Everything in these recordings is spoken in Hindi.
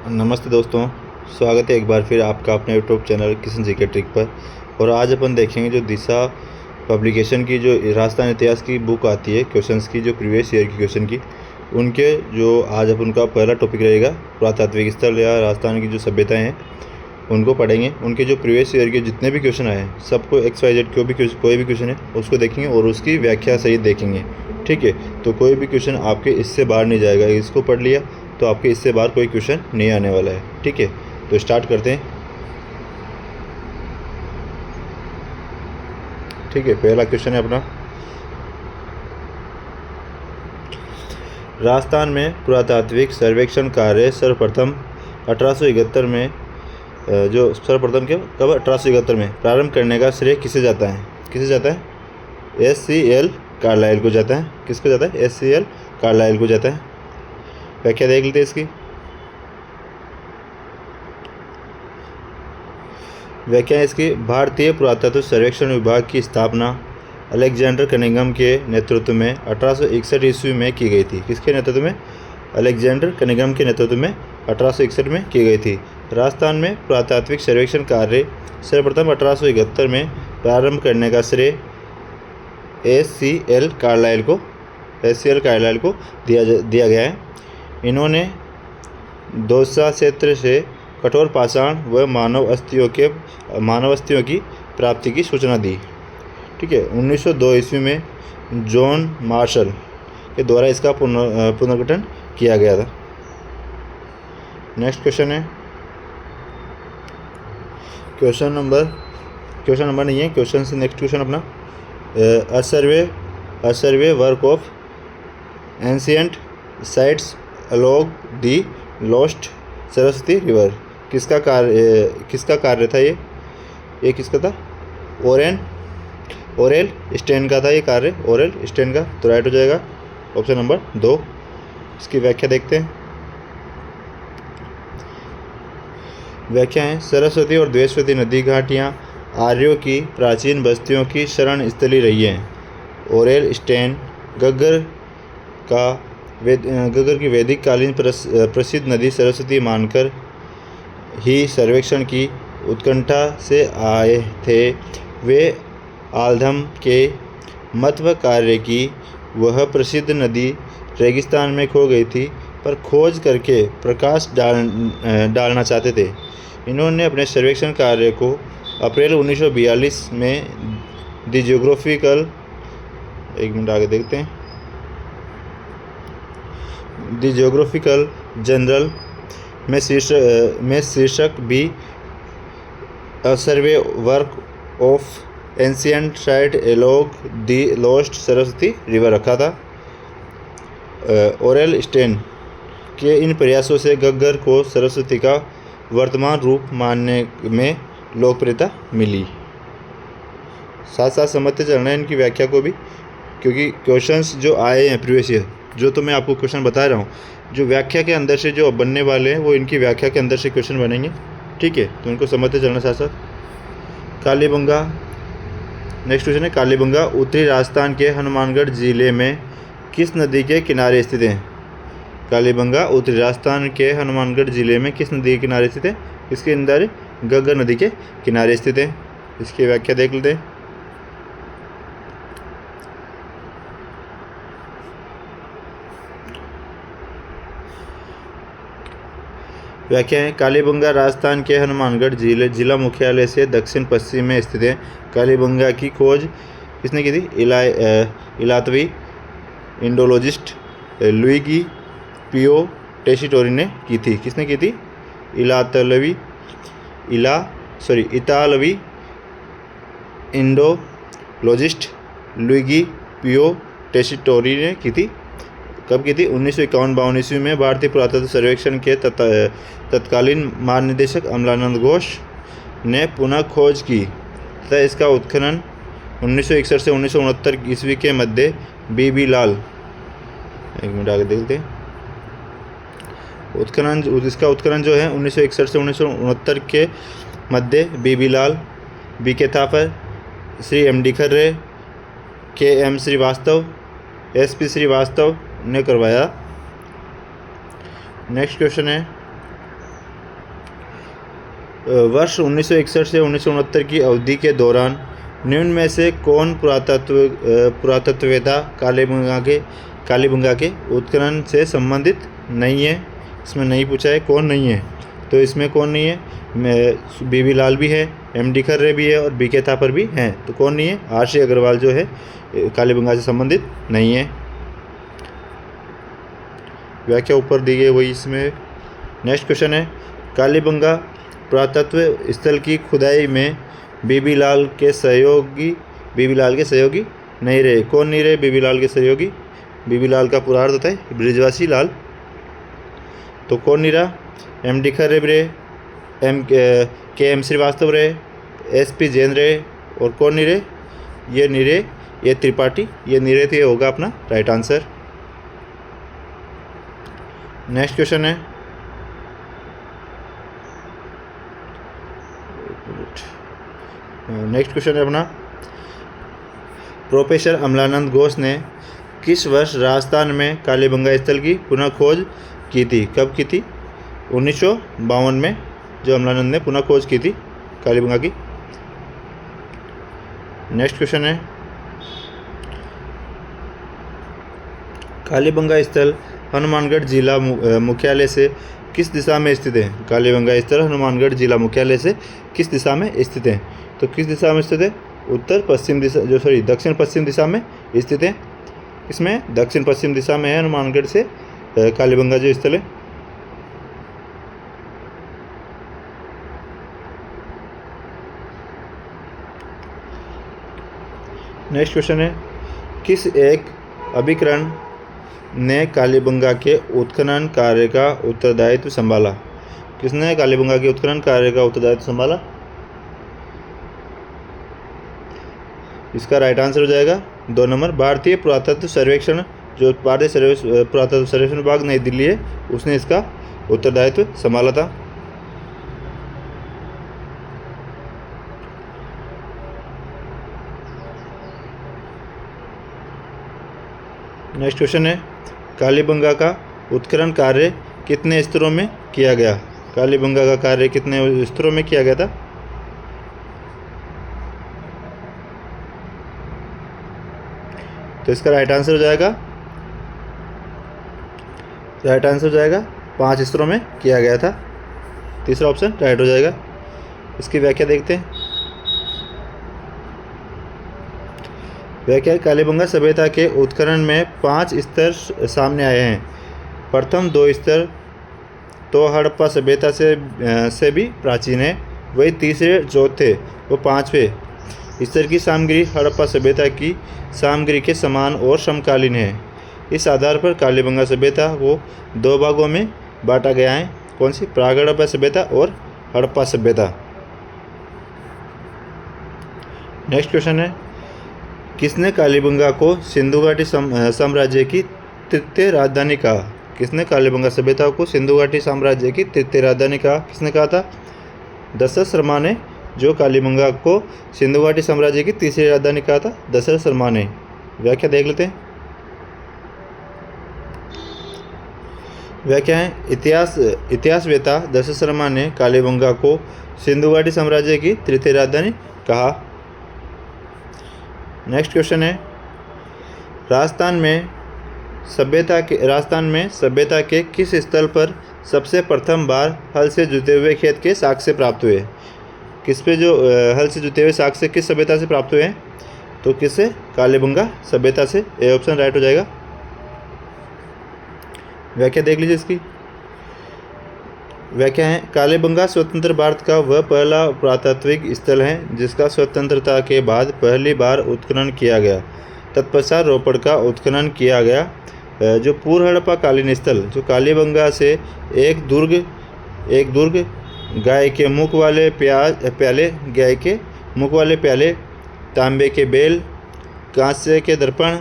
नमस्ते दोस्तों, स्वागत है एक बार फिर आपका अपने YouTube channel Kishan GK trick पर। और आज अपन देखेंगे जो दिशा पब्लिकेशन की जो राजस्थान इतिहास की बुक आती है क्वेश्चंस की, जो प्रीवियस ईयर की क्वेश्चन की, उनके जो आज अपन का पहला टॉपिक रहेगा पुरातात्विक स्थल या राजस्थान की जो सभ्यताएं हैं उनको पढ़ेंगे। उनके जो प्रीवियस ईयर के जितने भी क्वेश्चन आए हैं सबको XYZ कोई भी क्वेश्चन है उसको देखेंगे और उसकी व्याख्या सहित देखेंगे। ठीक है, तो कोई भी क्वेश्चन आपके इससे बाहर नहीं जाएगा। इसको पढ़ लिया तो आपके इससे बाहर कोई क्वेश्चन नहीं आने वाला है। ठीक है, तो स्टार्ट करते हैं। ठीक है, पहला क्वेश्चन है अपना, राजस्थान में पुरातात्विक सर्वेक्षण कार्य सर्वप्रथम 1871 में जो सर्वप्रथम कब 1871 में प्रारंभ करने का श्रेय किसे जाता है? SCL कार्लाइल को जाता है। किसको जाता है? SCL कार्लाइल को जाता है। व्याख्या देख लेते हैं इसकी। व्याख्या इसकी, भारतीय पुरातत्व सर्वेक्षण विभाग की स्थापना अलेक्जेंडर कनिंघम के नेतृत्व में 1861 ईस्वी में की गई थी। किसके नेतृत्व में? अलेक्जेंडर कनिंघम के नेतृत्व में 1861 में की गई थी। राजस्थान में पुरातात्विक सर्वेक्षण कार्य सर्वप्रथम 1871 में प्रारंभ करने का श्रेय SCL कार्लाइल को दिया गया है। इन्होंने दौसा क्षेत्र से कठोर पाषाण व मानव अस्थियों की प्राप्ति की सूचना दी। ठीक है, 1902 ईस्वी में जॉन मार्शल के द्वारा इसका पुनर्गठन किया गया था। नेक्स्ट क्वेश्चन है, क्वेश्चन नंबर नहीं है, क्वेश्चन से नेक्स्ट क्वेश्चन अपना, a survey work of ancient sites along the lost Saraswati river. किसका कार्य था ये किसका था? ओरेल स्टेन का था ये कार्य, ओरेल स्टेन का। तो राइट हो जाएगा ऑप्शन नंबर 2। इसकी व्याख्या देखते हैं। व्याख्या है, सरस्वती और द्वेषवती नदी घाटियाँ आर्यों की प्राचीन बस्तियों की शरण स्थली रही हैं। ओरेल स्टेन गग्गर की वैदिक कालीन प्रसिद्ध नदी सरस्वती मानकर ही सर्वेक्षण की उत्कंठा से आए थे। वे आलधम के महत्व कार्य की वह प्रसिद्ध नदी रेगिस्तान में खो गई थी, पर खोज करके प्रकाश डालना चाहते थे। इन्होंने अपने सर्वेक्षण कार्य को अप्रैल 1942 में द जियोग्राफिकल, एक मिनट आगे देखते हैं, द जियोग्राफिकल जर्नल में शीर्षक भी a survey work of ancient site along the lost Saraswati river रखा था। ओरेल स्टेन के इन प्रयासों से गग्गर को सरस्वती का वर्तमान रूप मानने में लोकप्रियता मिली। साथ साथ समझते चलना है इनकी व्याख्या को भी, क्योंकि क्वेश्चंस जो आए हैं प्रीवियस ईयर, जो तो मैं आपको क्वेश्चन बता रहा हूँ, जो व्याख्या के अंदर से जो बनने वाले हैं वो इनकी व्याख्या के अंदर से क्वेश्चन बनेंगे। ठीक है, तो इनको समझते चलना साथ साथ। कालीबंगा, नेक्स्ट क्वेश्चन है, कालीबंगा उत्तरी राजस्थान के हनुमानगढ़ जिले में किस नदी के किनारे स्थित है? कालीबंगा उत्तरी राजस्थान के हनुमानगढ़ जिले में किस नदी के किनारे स्थित है? इसके अंदर गग्गर नदी के किनारे स्थित है। इसकी व्याख्या देख लेते हैं। व्याख्या है, कालीबंगा राजस्थान के हनुमानगढ़ जिला मुख्यालय से दक्षिण पश्चिम में स्थित है। कालीबंगा की खोज किसने की थी? इलातवी इंडोलॉजिस्ट लुइगी पियो टेसिटोरी ने की थी। किसने की थी? इतालवी इंडोलॉजिस्ट लुइगी पियो टेसिटोरी ने की थी। कब की थी? 1951-52 ईस्वी में भारतीय पुरातत्व सर्वेक्षण के तत्कालीन महानिदेशक अमलानंद घोष ने पुनः खोज की तथा इसका उत्खनन 1961 से 1969 ईस्वी के मध्य बीबी लाल, एक मिनट आगे देखते हैं, इसका उत्खनन जो है 1961 से 1969 के मध्य बीबी लाल, BK थापर, श्री MD खर्रे, KM श्रीवास्तव, SP श्रीवास्तव ने करवाया। नेक्स्ट क्वेश्चन है, वर्ष 1961 से 1969 की अवधि के दौरान निम्न में से कौन पुरातत्ववेत्ता कालीबंगा के उत्खनन से संबंधित नहीं है? इसमें नहीं पूछा है, कौन नहीं है, तो इसमें कौन नहीं है? बीबी लाल भी है, एमडी खर्रे भी है और बीके थापर भी हैं। तो कौन नहीं है? आरसी अग्रवाल जो है कालीबंगा से संबंधित नहीं है। व्याख्या ऊपर दी गई वही इसमें। नेक्स्ट क्वेश्चन है, कालीबंगा पुरातत्व स्थल की खुदाई में बीबी लाल के सहयोगी नहीं रहे। कौन नहीं रहे बीबी लाल के सहयोगी? बीबी लाल का पूरा अर्थ होता है ब्रिजवासी लाल। तो कौन नहीं रहा? एमडी खर्रे रहे, एम श्रीवास्तव रहे, एसपी जैन रहे, और कौन नहीं रहे? ये नहीं रहे, ये त्रिपाठी, ये नहीं रहे, तो ये होगा अपना राइट आंसर। नेक्स्ट क्वेश्चन है, अपना प्रोफेसर अमलानंद घोष ने किस वर्ष राजस्थान में कालीबंगा स्थल की पुनः खोज की थी? कब की थी? 1952 में जो अमलानंद ने पुनः खोज की थी कालीबंगा की। नेक्स्ट क्वेश्चन है, कालीबंगा स्थल हनुमानगढ़ जिला मुख्यालय से किस दिशा में स्थित है? कालीबंगा स्थल हनुमानगढ़ जिला मुख्यालय से किस दिशा में स्थित है? तो किस दिशा में स्थित है? दक्षिण पश्चिम दिशा में स्थित है। इसमें दक्षिण पश्चिम दिशा में है हनुमानगढ़ से कालीबंगा जो स्थल है। नेक्स्ट क्वेश्चन है, किस एक अभिकरण ने कालीबंगा के उत्खनन कार्य का उत्तरदायित्व संभाला? किसने कालीबंगा के उत्खनन कार्य का उत्तरदायित्व संभाला? इसका राइट आंसर हो जाएगा 2 नंबर, भारतीय पुरातत्व सर्वेक्षण, जो भारतीय पुरातत्व सर्वेक्षण विभाग नई दिल्ली है, उसने इसका उत्तरदायित्व संभाला था। नेक्स्ट क्वेश्चन है, कालीबंगा का उत्खनन कार्य कितने स्तरों में किया गया? कालीबंगा का कार्य कितने स्तरों में किया गया था? तो इसका राइट आंसर हो जाएगा 5 स्तरों में किया गया था। तीसरा ऑप्शन राइट हो जाएगा। इसकी व्याख्या देखते हैं। व्याख्या, कालीबंगा सभ्यता के उत्खनन में 5 स्तर सामने आए हैं। प्रथम 2 स्तर तो हड़प्पा सभ्यता से भी प्राचीन है, वही तीसरे, चौथे व 5वें स्तर की सामग्री हड़प्पा सभ्यता की सामग्री के समान और समकालीन है। इस आधार पर कालीबंगा सभ्यता को 2 भागों में बांटा गया है। कौन सी? प्राग हड़प्पा सभ्यता और हड़प्पा सभ्यता। नेक्स्ट क्वेश्चन है, किसने कालीबंगा को सिंधु घाटी साम्राज्य की तृतीय राजधानी कहा? किसने कालीबंगा सभ्यता को सिंधु घाटी साम्राज्य की तृतीय राजधानी कहा? किसने कहा था? दशरथ शर्मा ने जो कालीबंगा को सिंधु घाटी साम्राज्य की तीसरी राजधानी कहा था, दशरथ शर्मा ने। व्याख्या देख लेते हैं। व्याख्या है, इतिहासवेत्ता दशरथ शर्मा ने कालीबंगा को सिंधु घाटी साम्राज्य की तृतीय राजधानी कहा। नेक्स्ट क्वेश्चन है, राजस्थान में सभ्यता के किस स्थल पर सबसे प्रथम बार हल से जुते हुए खेत के साक्ष्य प्राप्त हुए? किस पे जो हल से जुते हुए साक्ष्य किस सभ्यता से प्राप्त हुए हैं? तो किससे? कालीबंगा सभ्यता से। ए ऑप्शन राइट हो जाएगा। व्याख्या देख लीजिए इसकी। व्याख्या है, कालीबंगा स्वतंत्र भारत का वह पहला पुरातात्विक स्थल है जिसका स्वतंत्रता के बाद पहली बार उत्खनन किया गया। तत्पश्चात रोपड़ का उत्खनन किया गया। जो पूर्व हड़प्पा कालीन स्थल, जो कालीबंगा से एक दुर्ग गाय के मुख वाले प्याले, तांबे के बेल, कांसे के दर्पण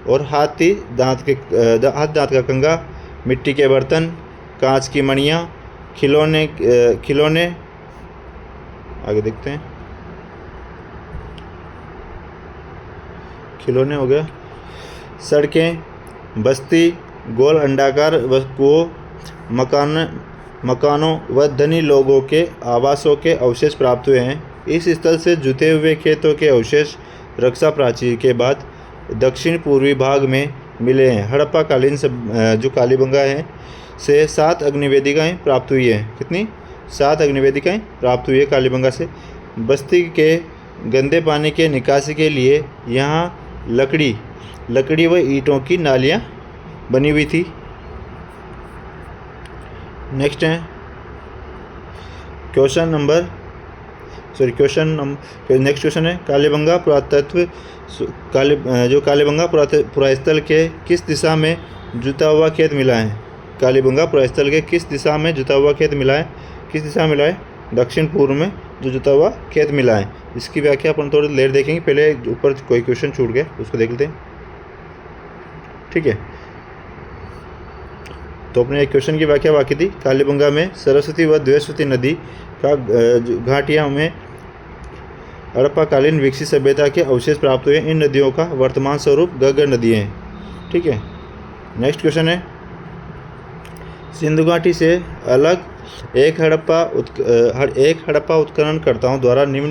और हाथ दांत का कंगा, मिट्टी के बर्तन, कांच की मणियाँ, खिलौने आगे देखते हैं। खिलौने हो गया, सड़कें, बस्ती, गोल अंडाकार कुओं, मकानों व धनी लोगों के आवासों के अवशेष प्राप्त हुए हैं। इस स्थल से जुते हुए खेतों के अवशेष रक्षा प्राचीर के बाद दक्षिण पूर्वी भाग में मिले हैं। हड़प्पा कालीन जो कालीबंगा है से 7 अग्निवेदिकाएँ प्राप्त हुई हैं। कितनी? 7 अग्निवेदिकाएँ प्राप्त हुई है कालीबंगा से। बस्ती के गंदे पानी के निकासी के लिए यहाँ लकड़ी व ईंटों की नालियाँ बनी हुई थी। नेक्स्ट क्वेश्चन है कालीबंगा पुरातत्व कालीबंगा पुरास्थल के किस दिशा में जुता हुआ खेत मिला है? कालीबंगा पुरास्थल के किस दिशा में जुता हुआ खेत मिला है? किस दिशा में मिला है? दक्षिण पूर्व में जो जुता हुआ खेत मिला है। इसकी व्याख्या अपन थोड़ी लेट देखेंगे, पहले ऊपर कोई क्वेश्चन छूट गया उसको देख लेते हैं। ठीक है, तो अपने एक क्वेश्चन की व्याख्या बाकी थी। कालीबंगा में सरस्वती व द्वेस्वती नदी का घाटियों में हड़प्पाकालीन विकसित सभ्यता के अवशेष प्राप्त हुए। इन नदियों का वर्तमान स्वरूप गग्गर नदी है। ठीक है, नेक्स्ट क्वेश्चन है सिंधु घाटी से अलग एक हड़प्पा उत्खननकर्ताओं द्वारा निम्न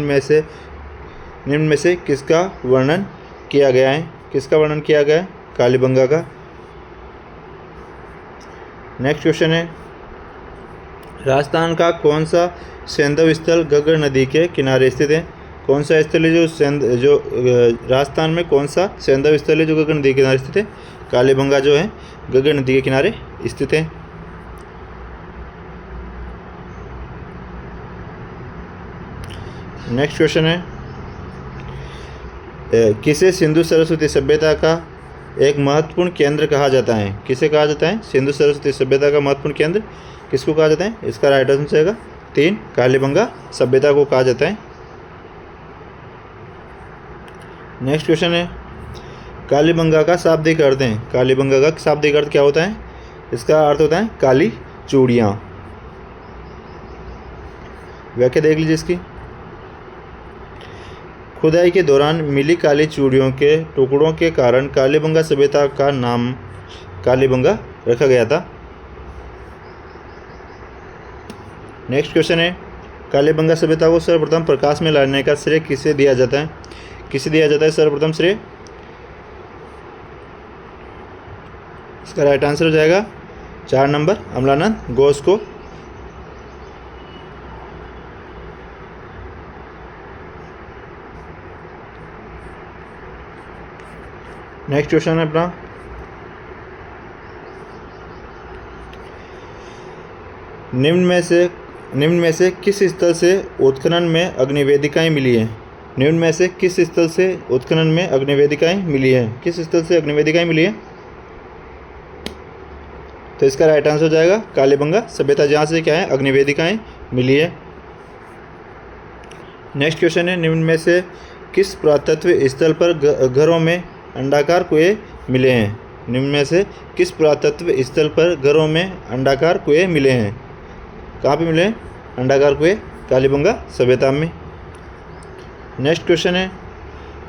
में से किसका वर्णन किया गया है? किसका वर्णन किया गया है? कालीबंगा का। नेक्स्ट क्वेश्चन है राजस्थान का कौन सा सैंधव स्थल गग्गर नदी के किनारे स्थित है? कौन सा स्थल है जो राजस्थान में कौन सा सैंधव स्थल है जो गग्गर नदी के किनारे स्थित है? कालीबंगा जो है गग्गर नदी के किनारे स्थित है। नेक्स्ट क्वेश्चन है किसे सिंधु सरस्वती सभ्यता का एक महत्वपूर्ण केंद्र कहा जाता है? किसे कहा जाता है सिंधु सरस्वती सभ्यता का महत्वपूर्ण केंद्र? किसको कहा जाता है? इसका राइट आंसर आएगा 3 कालीबंगा सभ्यता को कहा जाता है। नेक्स्ट क्वेश्चन है कालीबंगा का शाब्दिक अर्थ है। कालीबंगा का शाब्दिक अर्थ क्या होता है? इसका अर्थ होता है काली चूड़ियाँ। व्याख्या देख लीजिए इसकी। खुदाई के दौरान मिली काली चूड़ियों के टुकड़ों के कारण कालीबंगा सभ्यता का नाम कालीबंगा रखा गया था। नेक्स्ट क्वेश्चन है कालीबंगा सभ्यता को सर्वप्रथम प्रकाश में लाने का श्रेय किसे दिया जाता है? किसे दिया जाता है सर्वप्रथम श्रेय? इसका राइट आंसर हो जाएगा 4 नंबर अमलानंद घोष को। नेक्स्ट क्वेश्चन है अपना निम्न में से किस स्थल से उत्खनन में अग्निवेदिकाएं मिली हैं? निम्न में से किस स्थल से उत्खनन में अग्निवेदिकाएं मिली हैं? किस स्थल से अग्निवेदिकाएं मिली हैं? तो इसका राइट आंसर हो जाएगा कालीबंगा सभ्यता, जहाँ से क्या है अग्निवेदिकाएं मिली है। नेक्स्ट क्वेश्चन है निम्न में से किस पुरातत्व स्थल पर घरों में अंडाकार कुएं मिले हैं? निम्न में से किस पुरातत्व स्थल पर घरों में अंडाकार कुएं मिले हैं? कहाँ पे मिले हैं अंडाकार कुएं? कालीबंगा सभ्यता में। नेक्स्ट क्वेश्चन है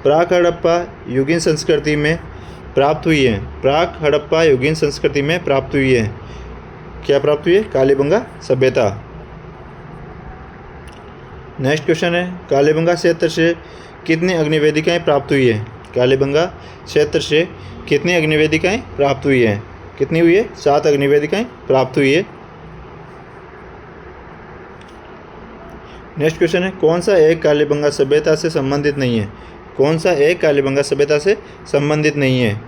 प्राक हड़प्पा युगीन संस्कृति में प्राप्त हुई है। प्राक हड़प्पा युगीन संस्कृति में प्राप्त हुई है। क्या प्राप्त हुई है? कालीबंगा सभ्यता। नेक्स्ट क्वेश्चन है कालीबंगा क्षेत्र से कितनी अग्निवेदिकाएं प्राप्त हुई है? कालीबंगा क्षेत्र से कितनी अग्निवेदिकाएं प्राप्त हुई है? कितनी हुई है? 7 अग्निवेदिकाएं प्राप्त हुई है। नेक्स्ट क्वेश्चन है कौन सा एक कालीबंगा सभ्यता से संबंधित नहीं है? कौन सा एक कालीबंगा सभ्यता से संबंधित नहीं है?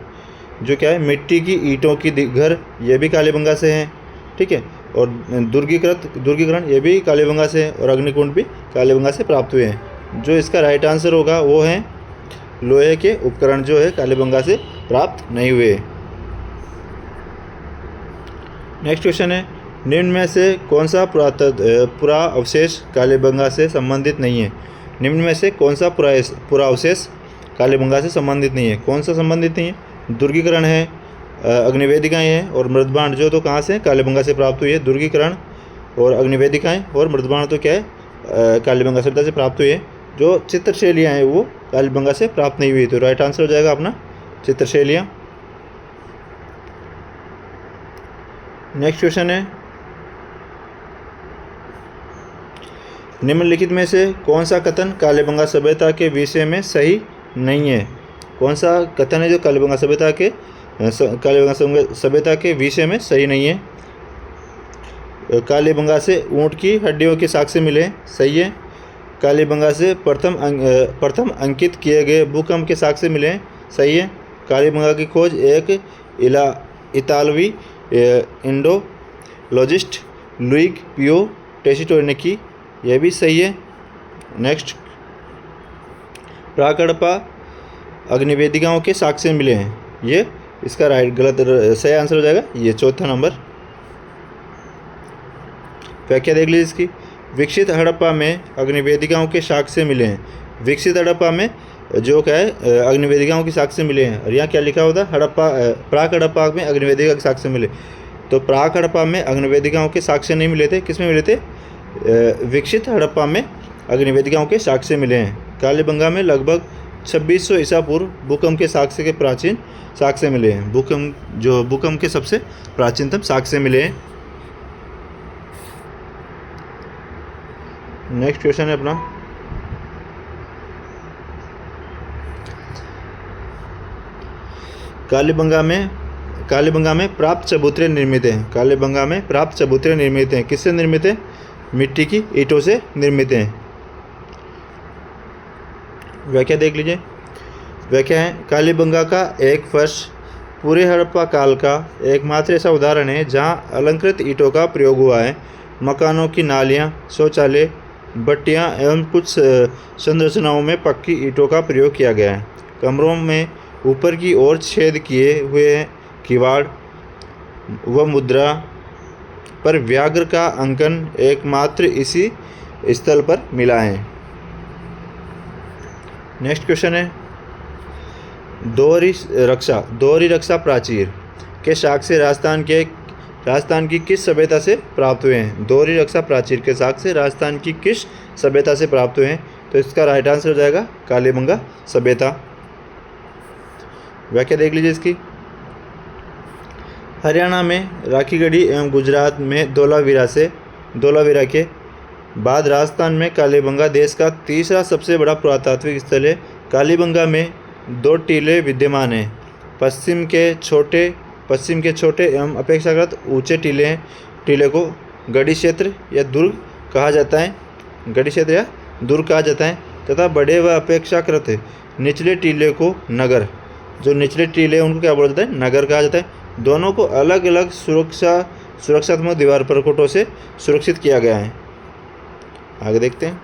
जो क्या है मिट्टी की ईंटों की घर, ये भी कालीबंगा से हैं। ठीक है, और दुर्गीकरण ये भी कालीबंगा से है, और अग्निकुंड भी कालीबंगा से प्राप्त हुए हैं। जो इसका राइट आंसर होगा वो है लोहे के उपकरण जो है कालीबंगा से प्राप्त नहीं हुए। नेक्स्ट क्वेश्चन है निम्न में से कौन सा पुरा अवशेष कालीबंगा से संबंधित नहीं है? निम्न में से कौन सा पुरा अवशेष कालीबंगा से संबंधित नहीं है? कौन सा संबंधित नहीं है? दुर्गीकरण है, अग्निवेदिकाएं हैं और मृदबाण, जो तो कहाँ से कालीबंगा से प्राप्त हुई है। दुर्गीकरण और अग्निवेदिकाएं और मृदबाण तो क्या है कालीबंगा सभ्यता से प्राप्त हुई है। जो चित्रशैलियाँ हैं वो कालीबंगा से प्राप्त नहीं हुई। तो राइट आंसर हो जाएगा अपना चित्रशैलियाँ। नेक्स्ट क्वेश्चन है निम्नलिखित में से कौन सा कथन कालीबंगा सभ्यता के विषय में सही नहीं है? कौन सा कथन है जो कालीबंगा सभ्यता के विषय में सही नहीं है? कालीबंगा से ऊँट की हड्डियों के साक्ष्य मिले, सही है। कालीबंगा से प्रथम अंकित किए गए भूकंप के साक्ष्य मिले, सही है। कालीबंगा की खोज एक इतालवी इंडोलॉजिस्ट लुइग पियो टेसिटोरी ने की, यह भी सही है। नेक्स्ट, प्राक हड़प्पा अग्निवेदिकाओं के साक्ष्य मिले हैं, ये इसका सही आंसर हो जाएगा ये चौथा नंबर। व्याख्या देख लीजिए इसकी। विकसित हड़प्पा में अग्निवेदिकाओं के साक्ष्य मिले हैं। विकसित हड़प्पा में जो क्या है अग्निवेदिकाओं के साक्ष्य मिले हैं, और यहाँ क्या लिखा होता है प्राक हड़प्पा में अग्निवेदिका के साक्ष्य मिले। तो प्राक हड़प्पा में अग्निवेदिकाओं के साक्ष्य नहीं मिले थे, किसमें मिले थे? विकसित हड़प्पा में अग्निवेदिकाओं के साक्ष्य मिले हैं। कालीबंगा में लगभग 2600 ईसा पूर्व भूकंप के साक्ष्य के प्राचीन साक्ष्य मिले हैं। भूकंप के सबसे प्राचीनतम साक्ष्य मिले हैं। नेक्स्ट क्वेश्चन है अपना, कालीबंगा में प्राप्त चबूतरे निर्मित हैं। कालीबंगा में प्राप्त चबूतरे निर्मित हैं, किससे निर्मित हैं? मिट्टी की ईंटों से निर्मित हैं। व्याख्या देख लीजिए। व्याख्या है, कालीबंगा का एक फर्श पूरे हड़प्पा काल का एकमात्र ऐसा उदाहरण है जहां अलंकृत ईंटों का प्रयोग हुआ है। मकानों की नालियां, शौचालय, भट्टियां एवं कुछ संरचनाओं में पक्की ईंटों का प्रयोग किया गया है। कमरों में ऊपर की ओर छेद किए हुए किवाड़ व मुद्रा पर व्याघ्र का अंकन एकमात्र इसी स्थल पर मिला है। नेक्स्ट क्वेश्चन है, दोहरी रक्षा प्राचीर के साक्ष्य राजस्थान की किस सभ्यता से प्राप्त हुए हैं? दोहरी रक्षा प्राचीर के साक्ष्य राजस्थान की किस सभ्यता से प्राप्त हुए हैं? तो इसका राइट आंसर हो जाएगा कालीबंगा सभ्यता। व्याख्या देख लीजिए इसकी। हरियाणा में राखीगढ़ी एवं गुजरात में धोलावीरा के बाद राजस्थान में कालीबंगा देश का तीसरा सबसे बड़ा पुरातात्विक स्थल है। कालीबंगा में 2 टीले विद्यमान हैं। पश्चिम के छोटे एवं अपेक्षाकृत ऊंचे टीले को गढ़ी क्षेत्र या दुर्ग कहा जाता है, तथा बड़े व अपेक्षाकृत निचले टीले को नगर, जो निचले टीले उनको क्या बोला जाता है? नगर कहा जाता है। दोनों को अलग अलग सुरक्षात्मक दीवार प्रकोटों से सुरक्षित किया गया है। आगे देखते हैं।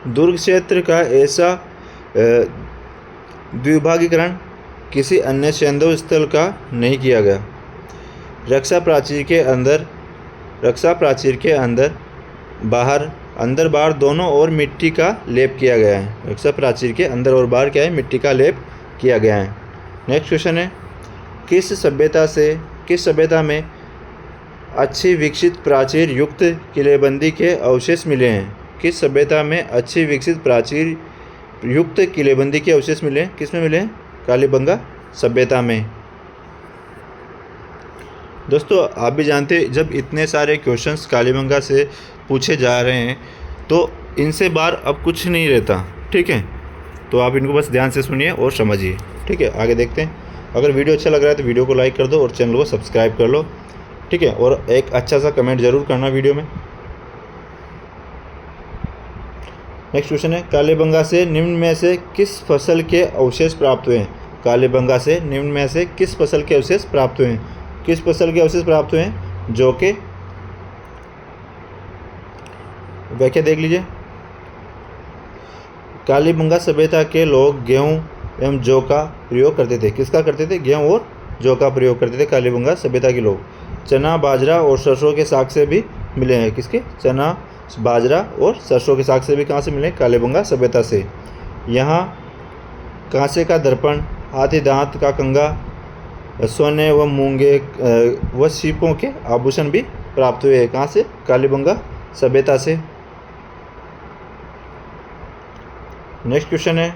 दुर्ग क्षेत्र का ऐसा द्विभागीकरण किसी अन्य सैन्य स्थल का नहीं किया गया। रक्षा प्राचीर के अंदर बाहर दोनों ओर मिट्टी का लेप किया गया है। रक्षा प्राचीर के अंदर और बाहर क्या है? मिट्टी का लेप किया गया है। नेक्स्ट क्वेश्चन है, किस सभ्यता में अच्छी विकसित प्राचीर युक्त किलेबंदी के अवशेष मिले हैं? किस सभ्यता में अच्छी विकसित प्राचीर युक्त किलेबंदी के अवशेष मिले हैं? किस में मिले हैं? कालीबंगा सभ्यता में। दोस्तों आप भी जानते हैं, जब इतने सारे क्वेश्चंस कालीबंगा से पूछे जा रहे हैं तो इनसे बाहर अब कुछ नहीं रहता, ठीक है? तो आप इनको बस ध्यान से सुनिए और समझिए, ठीक है? आगे देखते हैं। अगर वीडियो अच्छा लग रहा है तो वीडियो को लाइक कर दो और चैनल को सब्सक्राइब कर लो, ठीक है? और एक अच्छा सा कमेंट जरूर करना वीडियो में। नेक्स्ट क्वेश्चन है, कालीबंगा से निम्न में से किस फसल के अवशेष प्राप्त हुए हैं? कालीबंगा से निम्न में से किस फसल के अवशेष प्राप्त हुए हैं? किस फसल के अवशेष प्राप्त हुए हैं? जौ के। व्याख्या देख लीजिए। कालीबंगा सभ्यता के लोग गेहूं एवं जौ का प्रयोग करते थे। किसका करते थे? गेहूं और जौ का प्रयोग करते थे कालीबंगा सभ्यता के लोग। चना, बाजरा और सरसों के साक्ष्य भी मिले हैं। किसके? चना, बाजरा और सरसों के साक्ष्य भी कहाँ से मिले? कालीबंगा सभ्यता से। यहाँ कांसे का दर्पण, हाथी दांत का कंगा, सोने व मूंगे व सीपों के आभूषण भी प्राप्त हुए हैं। कहाँ से? कालीबंगा सभ्यता से। नेक्स्ट क्वेश्चन है,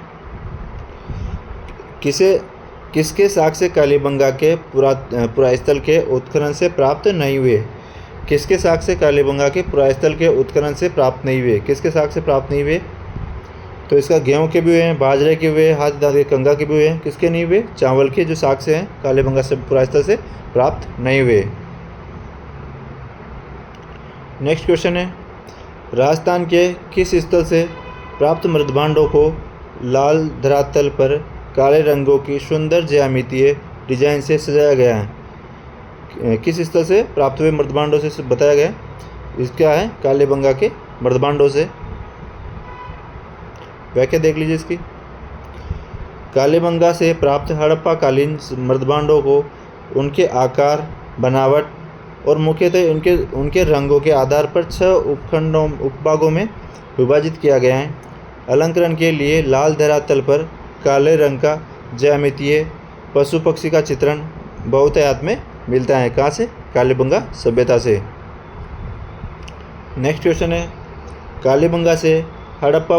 किसके साक्ष्य कालीबंगा के पुरास्थल के उत्खनन से प्राप्त नहीं हुए? किसके साक्ष्य कालीबंगा के पुरास्थल के उत्खनन से प्राप्त नहीं हुए? किसके साक्ष्य प्राप्त नहीं हुए? तो इसका गेहूं के भी हुए हैं, बाजरे के हुए, हाथ दाँत के कंगा के भी हुए हैं। किसके नहीं हुए? चावल के जो साक्ष्य हैं कालीबंगा से पुरास्थल से प्राप्त नहीं हुए। नेक्स्ट क्वेश्चन है, राजस्थान के किस स्थल से प्राप्त मृदभांडों को लाल धरातल पर काले रंगों की सुंदर ज्यामितीय डिजाइन से सजाया गया है? किस स्थल से प्राप्त हुए मृदभांडों से बताया गया? इसका है कालीबंगा के मृदभांडों से। व्याख्या देख लीजिए इसकी। कालीबंगा से प्राप्त हड़प्पा कालीन मृदभांडों को उनके आकार, बनावट और मुख्यतः उनके रंगों के आधार पर 6 उपभागों में विभाजित किया गया है। अलंकरण के लिए लाल धरातल पर काले रंग का ज्यामितीय पशु पक्षी का चित्रण बहुतायत में मिलता है। कहाँ से? कालीबंगा सभ्यता से। नेक्स्ट क्वेश्चन है, कालीबंगा से हड़प्पा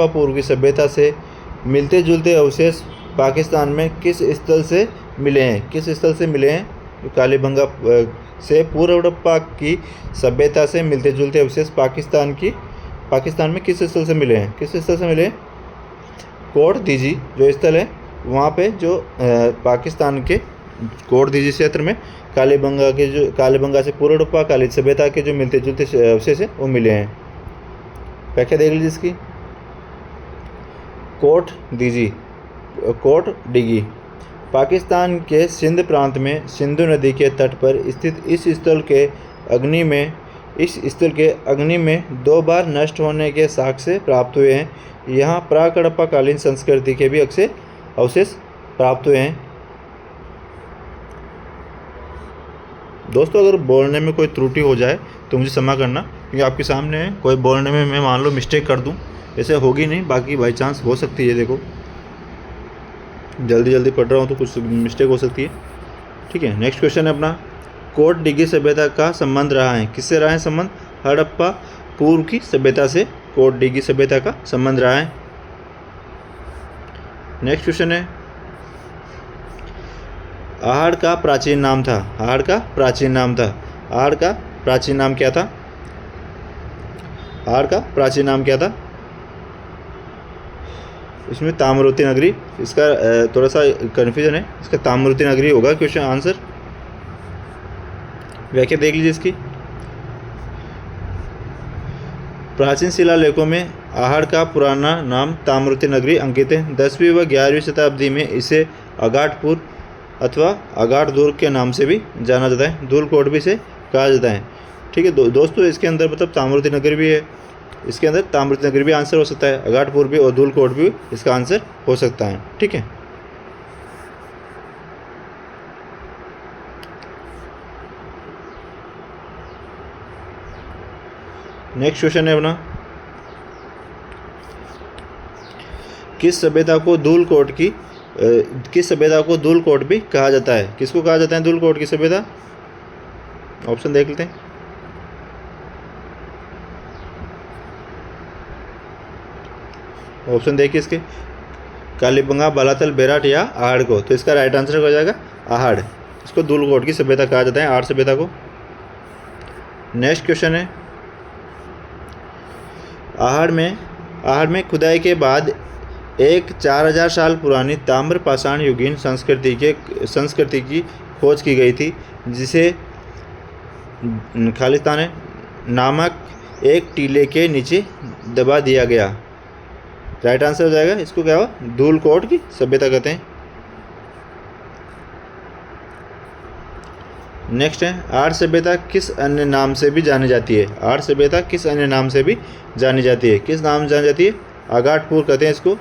पूर्व की सभ्यता से मिलते जुलते अवशेष पाकिस्तान में किस स्थल से मिले हैं? किस स्थल से मिले हैं? कालीबंगा से पूर्व हड़प्पा की सभ्यता से मिलते जुलते अवशेष पाकिस्तान में किस स्थल से मिले हैं? किस स्थल से मिले? कोट दीजी जो स्थल है वहाँ पे जो पाकिस्तान के कोट दीजी क्षेत्र में कालीबंगा से पूर्व हड़प्पा कालीन सभ्यता के जो मिलते जुलते अवशेष हैं वो मिले हैं। व्याख्या देख लीजिए इसकी। कोट डिगी पाकिस्तान के सिंध प्रांत में सिंधु नदी के तट पर स्थित इस स्थल के अग्नि में 2 बार नष्ट होने के साक्ष्य प्राप्त हुए हैं। यहाँ प्राक हड़प्पा कालीन संस्कृति के भी अवशेष प्राप्त हुए हैं। दोस्तों, अगर बोलने में कोई त्रुटि हो जाए तो मुझे क्षमा करना, क्योंकि आपके सामने है, कोई बोलने में मैं मान लो मिस्टेक कर दूं, ऐसे होगी नहीं, बाकी बाई चांस हो सकती है। देखो जल्दी पढ़ रहा हूँ तो कुछ मिस्टेक हो सकती है। ठीक है, नेक्स्ट क्वेश्चन है अपना, कोट डिगी सभ्यता का संबंध रहा है? किससे रहा है संबंध? हड़प्पा पूर्व की सभ्यता से कोट डिगी सभ्यता का संबंध रहा है। नेक्स्ट क्वेश्चन है, आहड़ का प्राचीन नाम था? आहड़ का प्राचीन नाम क्या था? आहड़ का प्राचीन नाम क्या था? इसमें ताम्रवती नगरी, इसका थोड़ा सा कन्फ्यूजन है, इसका ताम्रवती नगरी होगा क्वेश्चन आंसर। व्याख्या देख लीजिए इसकी। प्राचीन शिलालेखों में आहड़ का पुराना नाम ताम्रवती नगरी अंकित है। 10वीं व 11वीं शताब्दी में इसे अगाटपुर अथवा अगाट दुर्ग के नाम से भी जाना जाता है, धूलकोट भी से कहा जाता है। ठीक है दोस्तों, इसके अंदर मतलब ताम्रवती नगरी भी है, इसके अंदर ताम्रवती नगरी भी आंसर हो सकता है, अगाटपुर भी और धूलकोट भी इसका आंसर हो सकता है। ठीक है, नेक्स्ट क्वेश्चन है अपना, किस सभ्यता को धूलकोट भी कहा जाता है? किसको कहा जाता है धूलकोट की सभ्यता? ऑप्शन देख लेते हैं। ऑप्शन देखिए इसके, कालीबंगा, बालातल, बेराट या आहड़ को। तो इसका राइट आंसर हो जाएगा आहड़। इसको धूलकोट की सभ्यता कहा जाता है, आहड़ सभ्यता को। नेक्स्ट क्वेश्चन है, आहड़ में खुदाई के बाद एक 4000 साल पुरानी ताम्र पाषाण युगीन संस्कृति की खोज की गई थी, जिसे खालिस्तान नामक एक टीले के नीचे दबा दिया गया। राइट आंसर हो जाएगा, इसको क्या हुआ? धूलकोट की सभ्यता कहते हैं। नेक्स्ट है, आहड़ सभ्यता किस अन्य नाम से भी जानी जाती है? आहड़ सभ्यता किस अन्य नाम से भी जानी जाती है? किस नाम से जानी जाती है? अगाटपुर कहते हैं इसको,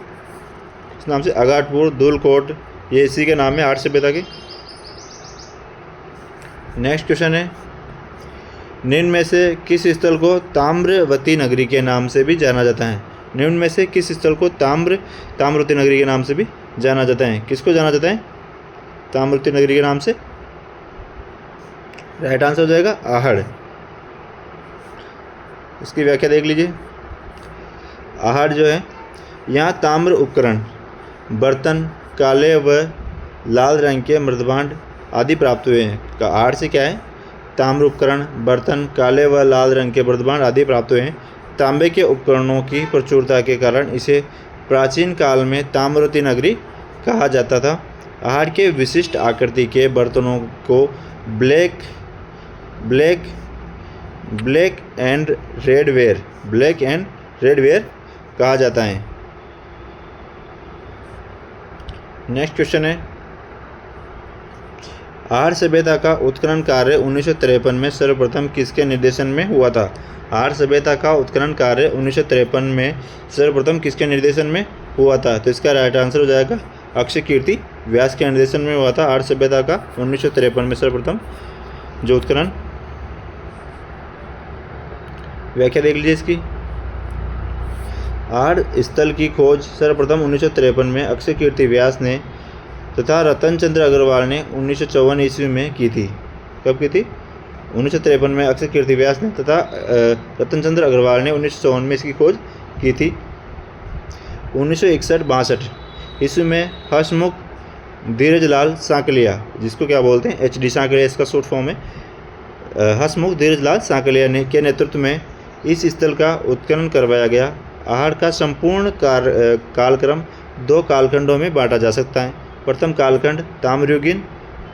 इस नाम से अगाटपुर, धूलकोट, ये इसी के नाम है आहड़ सभ्यता के। नेक्स्ट क्वेश्चन है, निम्न में से किस स्थल को ताम्रवती नगरी के नाम से भी जाना जाता है? निम्न में से किस स्थल को ताम्रवती नगरी के नाम से भी जाना जाता है? किसको जाना जाता है ताम्रवती नगरी के नाम से? राइट आंसर हो जाएगा आहड़। इसकी व्याख्या देख लीजिए। आहड़ जो है, यहाँ ताम्र उपकरण, बर्तन, काले व लाल रंग के मृदभांड आदि प्राप्त हुए हैं। आहड़ से क्या है? ताम्र उपकरण, बर्तन, काले व लाल रंग के वर्तमान आदि प्राप्त हुए हैं। तांबे के उपकरणों की प्रचुरता के कारण इसे प्राचीन काल में ताम्रवती नगरी कहा जाता था। आहार के विशिष्ट आकृति के बर्तनों को ब्लैक एंड रेडवेयर कहा जाता है। नेक्स्ट क्वेश्चन है, आहार सभ्यता का उत्खनन कार्य 1953 में सर्वप्रथम किसके निर्देशन में हुआ था? आहार सभ्यता का उत्खनन कार्य 1953 में सर्वप्रथम किसके निर्देशन में हुआ था? तो इसका राइट आंसर हो जाएगा अक्षय कीर्ति व्यास के निर्देशन में हुआ था आहार सभ्यता का 1953 में सर्वप्रथम जो उत्खनन। व्याख्या देख लीजिए इसकी। आहार स्थल की खोज सर्वप्रथम 1953 में अक्षय कीर्ति व्यास ने तथा रतन चंद्र अग्रवाल ने 1954 ईस्वी में की थी। कब की थी? 1953 में अक्षय कीर्ति व्यास ने तथा रतन चंद्र अग्रवाल ने 1954 में इसकी खोज की थी। 1961-62 ईस्वी में हसमुख धीरजलाल सांकलिया, जिसको क्या बोलते हैं HD सांकलिया, इसका शॉर्ट फॉर्म है, हसमुख धीरजलाल सांकलिया ने के नेतृत्व में इस स्थल का उत्खनन करवाया गया। आहार का संपूर्ण कालक्रम 2 कालखंडों में बांटा जा सकता है। प्रथम कालखंड ताम्रयुगीन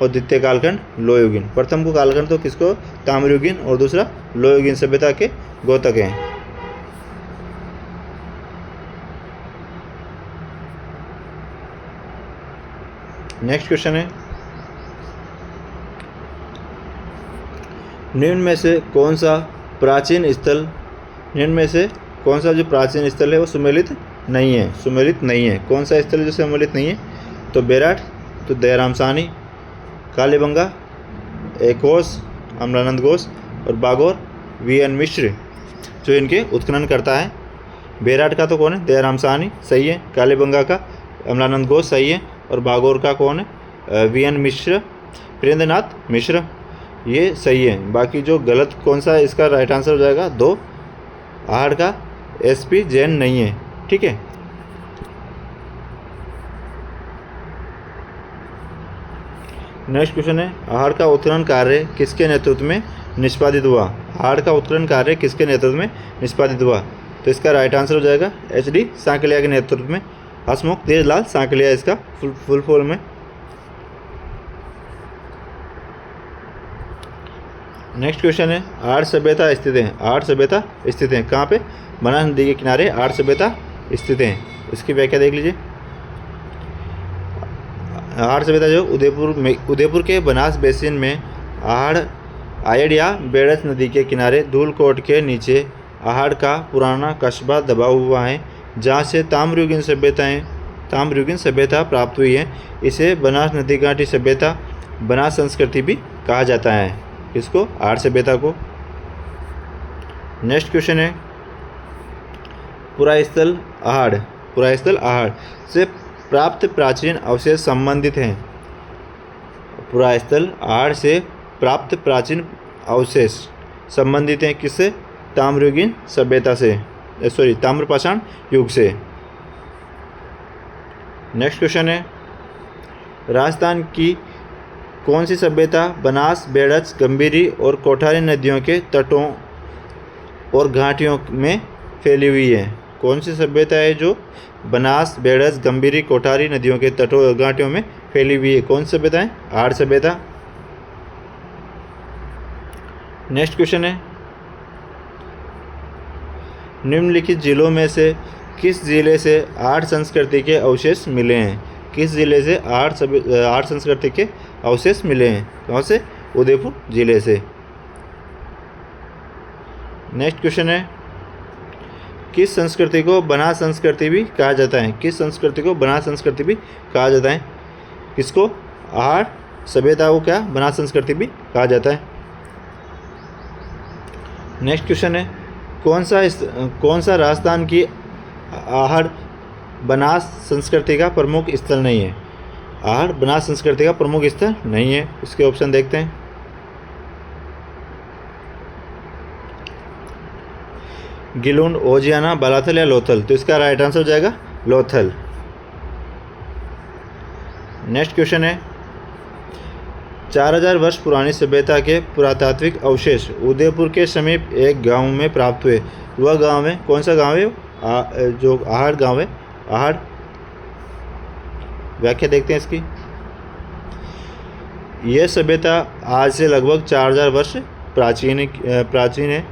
और द्वितीय कालखंड लोहयुगीन। प्रथम को कालखंड तो किसको? ताम्रयुगीन, और दूसरा लोहयुगीन सभ्यता के गोतक हैं। नेक्स्ट क्वेश्चन है, निम्न में से कौन सा प्राचीन स्थल जो प्राचीन स्थल है वो सुमेलित नहीं है? कौन सा स्थल जो सुमेलित नहीं है? तो बेराट, तो दयाराम साहनी, कालीबंगा, घोष, अमलानंद घोष, और बागोर VN मिश्र जो इनके उत्खनन करता है। बेराट का तो कौन है? दयाराम साहनी, सही है। कालीबंगा का अमलानंद घोष, सही है। और बागोर का कौन है? VN मिश्र, प्रेंद्रनाथ मिश्र, ये सही है। बाकी जो गलत कौन सा है इसका राइट आंसर हो जाएगा 2, आहार का SP जैन नहीं है। ठीक है। नेक्स्ट क्वेश्चन है, आहार का उत्खनन कार्य किसके नेतृत्व में निष्पादित हुआ? आहार का उत्खनन कार्य किसके नेतृत्व में निष्पादित हुआ? तो इसका राइट आंसर हो जाएगा HD सांकलिया के नेतृत्व में। हसमुख धीरजलाल सांकलिया इसका फुल फॉर्म है। नेक्स्ट क्वेश्चन है, आहार सभ्यता स्थित है कहाँ पे? बनास नदी के किनारे आहार सभ्यता स्थित है। इसकी व्याख्या देख लीजिए। आहार सभ्यता जो उदयपुर के बनास बेसिन में आयड़ या बेड़स नदी के किनारे धूलकोट के नीचे आहार का पुराना कस्बा दबा हुआ है, जहाँ से ताम्रयुगीन सभ्यता प्राप्त हुई है। इसे बनास नदी घाटी सभ्यता, बनास संस्कृति भी कहा जाता है। इसको? आहार सभ्यता को। नेक्स्ट क्वेश्चन है, पुरास्थल आहार से प्राप्त प्राचीन अवशेष संबंधित हैं। पुरास्थल आहार से प्राप्त प्राचीन अवशेष संबंधित हैं किससे? ताम्रयुगीन सभ्यता से, ताम्रपाषाण युग से। नेक्स्ट क्वेश्चन है, राजस्थान की कौन सी सभ्यता बनास, बेड़च, गंभीरी और कोठारी नदियों के तटों और घाटियों में फैली हुई है? कौन सी सभ्यता है जो बनास, बेड़च, गंभीरी, कोठारी नदियों के तटों और घाटियों में फैली हुई है? कौन सी सभ्यता है? आहार सभ्यता। नेक्स्ट क्वेश्चन है, निम्नलिखित जिलों में से किस जिले से आहार संस्कृति के अवशेष मिले हैं? किस जिले से आहार संस्कृति के अवशेष मिले हैं? कहाँ से? उदयपुर जिले से। नेक्स्ट क्वेश्चन है, किस संस्कृति को बनास संस्कृति भी कहा जाता है? किस संस्कृति को बनास संस्कृति भी कहा जाता है? किसको? आहार सभ्यता को क्या बनास संस्कृति भी कहा जाता है। नेक्स्ट क्वेश्चन है, कौन सा राजस्थान की आहार बनास संस्कृति का प्रमुख स्थल नहीं है? आहार बनास संस्कृति का प्रमुख स्थल नहीं है। इसके ऑप्शन देखते हैं। गिलुंड, ओजियाना, बालाथल या लोथल? तो इसका राइट आंसर हो जाएगा लोथल। नेक्स्ट क्वेश्चन है, 4000 वर्ष पुरानी सभ्यता के पुरातात्विक अवशेष उदयपुर के समीप एक गांव में प्राप्त हुए। वह गांव है, कौन सा गांव है? जो आहड़ गांव है, आहड़। व्याख्या देखते हैं इसकी। यह सभ्यता आज से लगभग 4000 वर्ष प्राचीन है।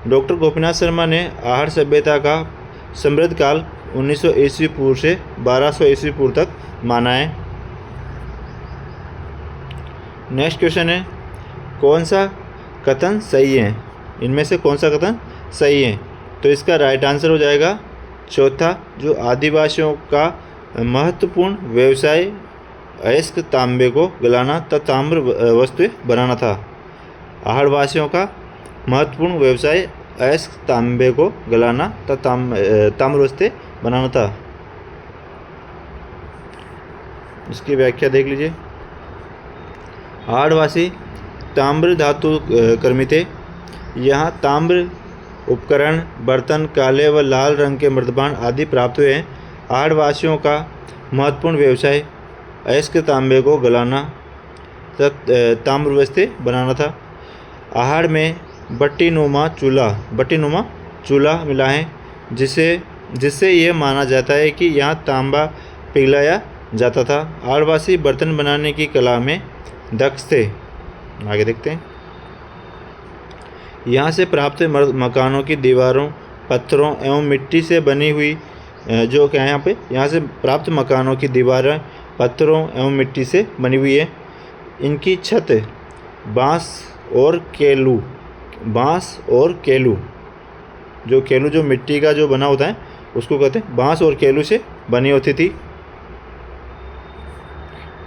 डॉक्टर गोपीनाथ शर्मा ने आहड़ सभ्यता का समृद्ध काल 1900 ईस्वी पूर्व से 1200 ईस्वी पूर्व तक माना है। नेक्स्ट क्वेश्चन है, कौन सा कथन सही है? इनमें से कौन सा कथन सही है? तो इसका राइट आंसर हो जाएगा चौथा, जो आदिवासियों का महत्वपूर्ण व्यवसाय अयस्क तांबे को गलाना तथा ताम्र वस्तुएं बनाना था। आहड़ वासियों का महत्वपूर्ण व्यवसाय अयस्क तांबे को गलाना तथा ताम्र वस्तुएं बनाना था। इसकी व्याख्या देख लीजिए। आहड़वासी ताम्र धातु कर्मी थे। यहाँ ताम्र उपकरण, बर्तन, काले व लाल रंग के मर्दबान आदि प्राप्त हुए हैं। आहड़वासियों का महत्वपूर्ण व्यवसाय अयस्क तांबे को गलाना तथा ताम्र वस्तुएं बनाना था। आहड़ में बट्टीनुमा चूल्हा मिला है, जिससे यह माना जाता है कि यहाँ तांबा पिघलाया जाता था। आहड़वासी बर्तन बनाने की कला में दक्ष थे। आगे देखते हैं। यहाँ से प्राप्त मकानों की दीवारों, पत्थरों एवं मिट्टी से बनी हुई जो क्या है यहाँ से प्राप्त मकानों की दीवारें पत्थरों एवं मिट्टी से बनी हुई है। इनकी छत बांस और केलू जो मिट्टी का जो बना होता है उसको कहते हैं बांस और केलू से बनी होती थी।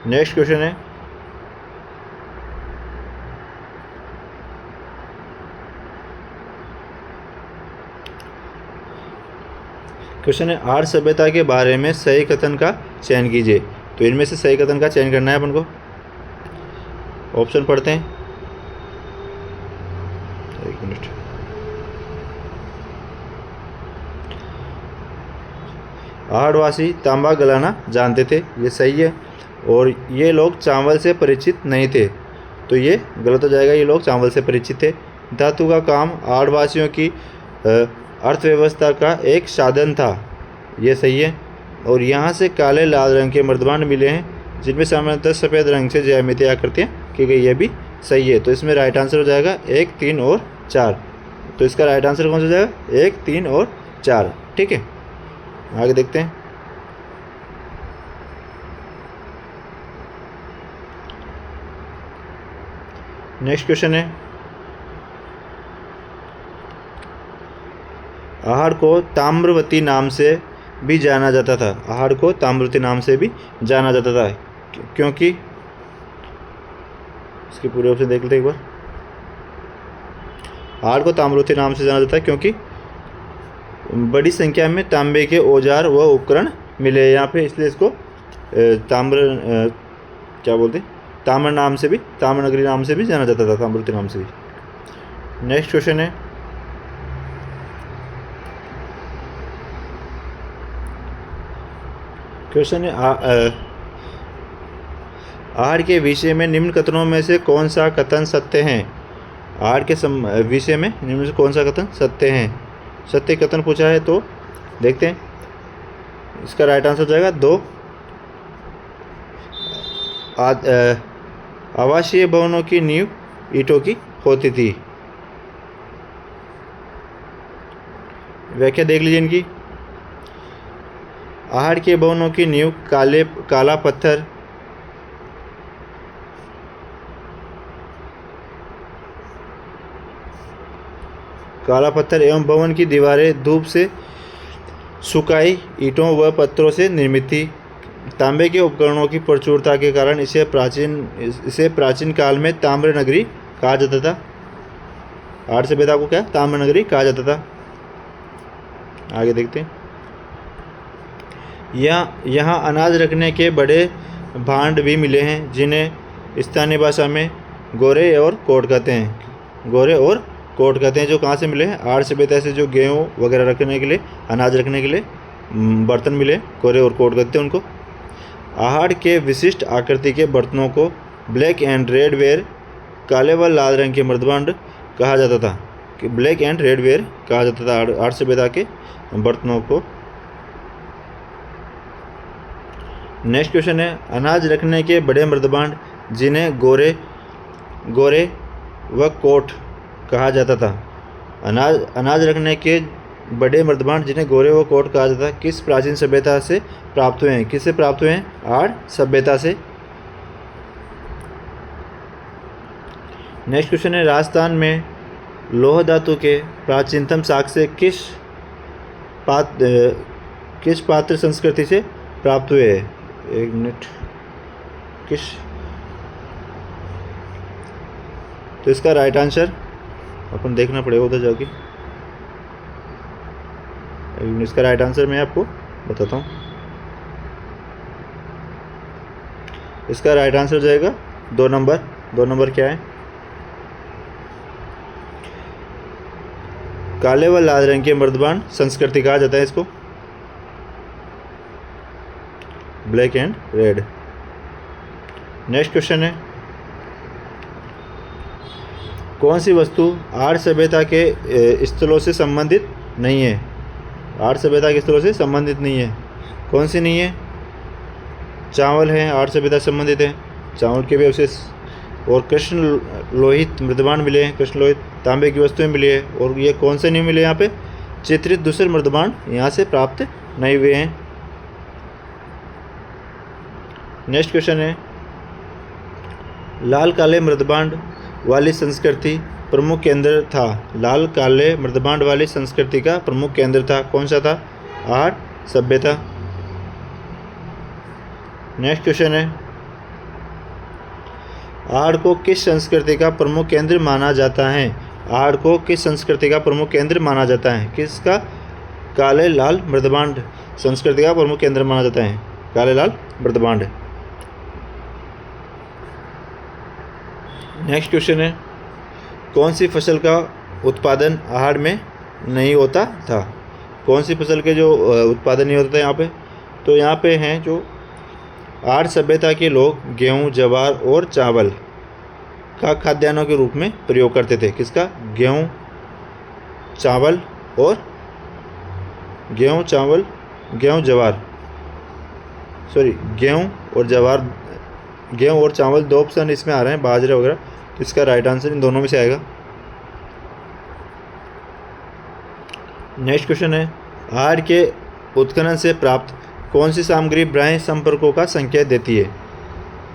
नेक्स्ट क्वेश्चन है, आहड़ सभ्यता के बारे में सही कथन का चयन कीजिए। तो इनमें से सही कथन का चयन करना है अपन को। ऑप्शन पढ़ते हैं। एक मिनट। आहड़वासी तांबा गलाना जानते थे, ये सही है। और ये लोग चावल से परिचित नहीं थे, तो ये गलत हो जाएगा। ये लोग चावल से परिचित थे। धातु का काम आहड़वासियों की अर्थव्यवस्था का एक साधन था, ये सही है। और यहाँ से काले लाल रंग के मर्दबान मिले हैं, जिनमें सामान्यतः सफ़ेद रंग से ज्यामितीय आकृतियाँ की गई, ये भी सही है। तो इसमें राइट आंसर हो जाएगा 1, 3 और 4। तो इसका राइट आंसर कौन सा हो जाएगा? 1, 3 और 4। ठीक है, आगे देखते हैं। नेक्स्ट क्वेश्चन है, आहड़ को ताम्रवती नाम से भी जाना जाता था। आहड़ को ताम्रवती नाम से भी जाना जाता था क्योंकि, इसके पूरे ऑप्शन देख लेते एक बार। आहड़ को ताम्रवती नाम से जाना जाता है क्योंकि बड़ी संख्या में तांबे के औजार व उपकरण मिले यहाँ पे, इसलिए इसको ताम्र नाम से भी, ताम्रनगरी नाम से भी जाना जाता था, ताम्रवती नाम से भी। नेक्स्ट क्वेश्चन है, आहड़ के विषय में निम्न कथनों में से कौन सा कथन सत्य है? आहड़ के विषय में निम्न से कौन सा कथन सत्य है? सत्य कथन पूछा है, तो देखते हैं। इसका राइट आंसर हो जाएगा 2। आवासीय भवनों की नींव ईंटों की होती थी। व्याख्या देख लीजिए इनकी। आहड़ के भवनों की नींव काला पत्थर, एवं भवन की दीवारें धूप से सुखाई ईंटों व पत्थरों से निर्मित थी। तांबे के उपकरणों की प्रचुरता के कारण इसे प्राचीन काल में ताम्र नगरी कहा जाता था। आहड़ सभ्यता को क्या ताम्र नगरी कहा जाता था। आगे देखते हैं। यहाँ अनाज रखने के बड़े भांड भी मिले हैं, जिन्हें स्थानीय भाषा में गोरे और कोट कहते हैं। जो कहाँ से मिले हैं? आहड़ सभ्यता से। जो गेहूँ वगैरह रखने के लिए, अनाज रखने के लिए बर्तन मिले, गोरे और कोट कहते हैं उनको। आहड़ के विशिष्ट आकृति के बर्तनों को ब्लैक एंड रेड वेयर काले व लाल रंग के मर्दबांड कहा जाता था, कि ब्लैक एंड रेड वेयर कहा जाता था आर्य सभ्यता के बर्तनों को। नेक्स्ट क्वेश्चन है, अनाज रखने के बड़े मर्दबांड जिन्हें गोरे व कोट कहा जाता था। अनाज रखने के बड़े मर्दबांड जिन्हें गोरे व कोट कहा जाता था किस प्राचीन सभ्यता से प्राप्त हुए हैं? किससे प्राप्त हुए हैं? आर्य सभ्यता से। नेक्स्ट क्वेश्चन है, राजस्थान में लौह धातु के प्राचीनतम साक्ष्य किस पात्र संस्कृति से प्राप्त हुए हैं? एक मिनट, तो इसका राइट आंसर अपन देखना पड़ेगा उधर जाके। इसका राइट आंसर मैं आपको बताता हूँ। इसका राइट आंसर जाएगा 2 नंबर। 2 नंबर क्या है? काले व लाल रंग के मर्दबान संस्कृति कहा जाता है इसको, black and red. Next question है, कौन सी वस्तु आर्य सभ्यता के स्थलों से संबंधित नहीं है? आर्य सभ्यता के स्थलों से संबंधित नहीं है, कौन सी नहीं है? चावल है, आर्य सभ्यता से संबंधित है, चावल के भी अवशेष। और कृष्ण लोहित मृदबांड मिले हैं, कृष्ण लोहित तांबे की वस्तुएं मिली है। और ये कौन से नहीं मिले? यहाँ पे चित्रित दूसरे मृदबांड यहाँ से प्राप्त नहीं हुए हैं। नेक्स्ट क्वेश्चन है, लाल काले मृदबांड वाली संस्कृति प्रमुख केंद्र था। लाल काले मृदबांड वाली संस्कृति का प्रमुख केंद्र था, कौन सा था? आर्य सभ्यता। नेक्स्ट क्वेश्चन है, आर्य को किस संस्कृति का प्रमुख केंद्र माना जाता है? आर्य को किस संस्कृति का प्रमुख केंद्र माना जाता है? किसका? काले लाल मृदबांड संस्कृति का प्रमुख केंद्र माना जाता है, काले लाल मृदबांड। नेक्स्ट क्वेश्चन है, कौन सी फसल का उत्पादन आहार में नहीं होता था? कौन सी फसल के जो उत्पादन नहीं होता था यहाँ पे? तो यहाँ पे हैं जो आर्य सभ्यता के लोग गेहूँ, ज्वार और चावल का खाद्यान्नों के रूप में प्रयोग करते थे। किसका? गेहूँ, चावल और गेहूँ और चावल 2 ऑप्शन इसमें आ रहे हैं, बाजरा वगैरह। तो इसका राइट आंसर इन दोनों में से आएगा। नेक्स्ट क्वेश्चन है, आहार के उत्खनन से प्राप्त कौन सी सामग्री बाह्य संपर्कों का संकेत देती है?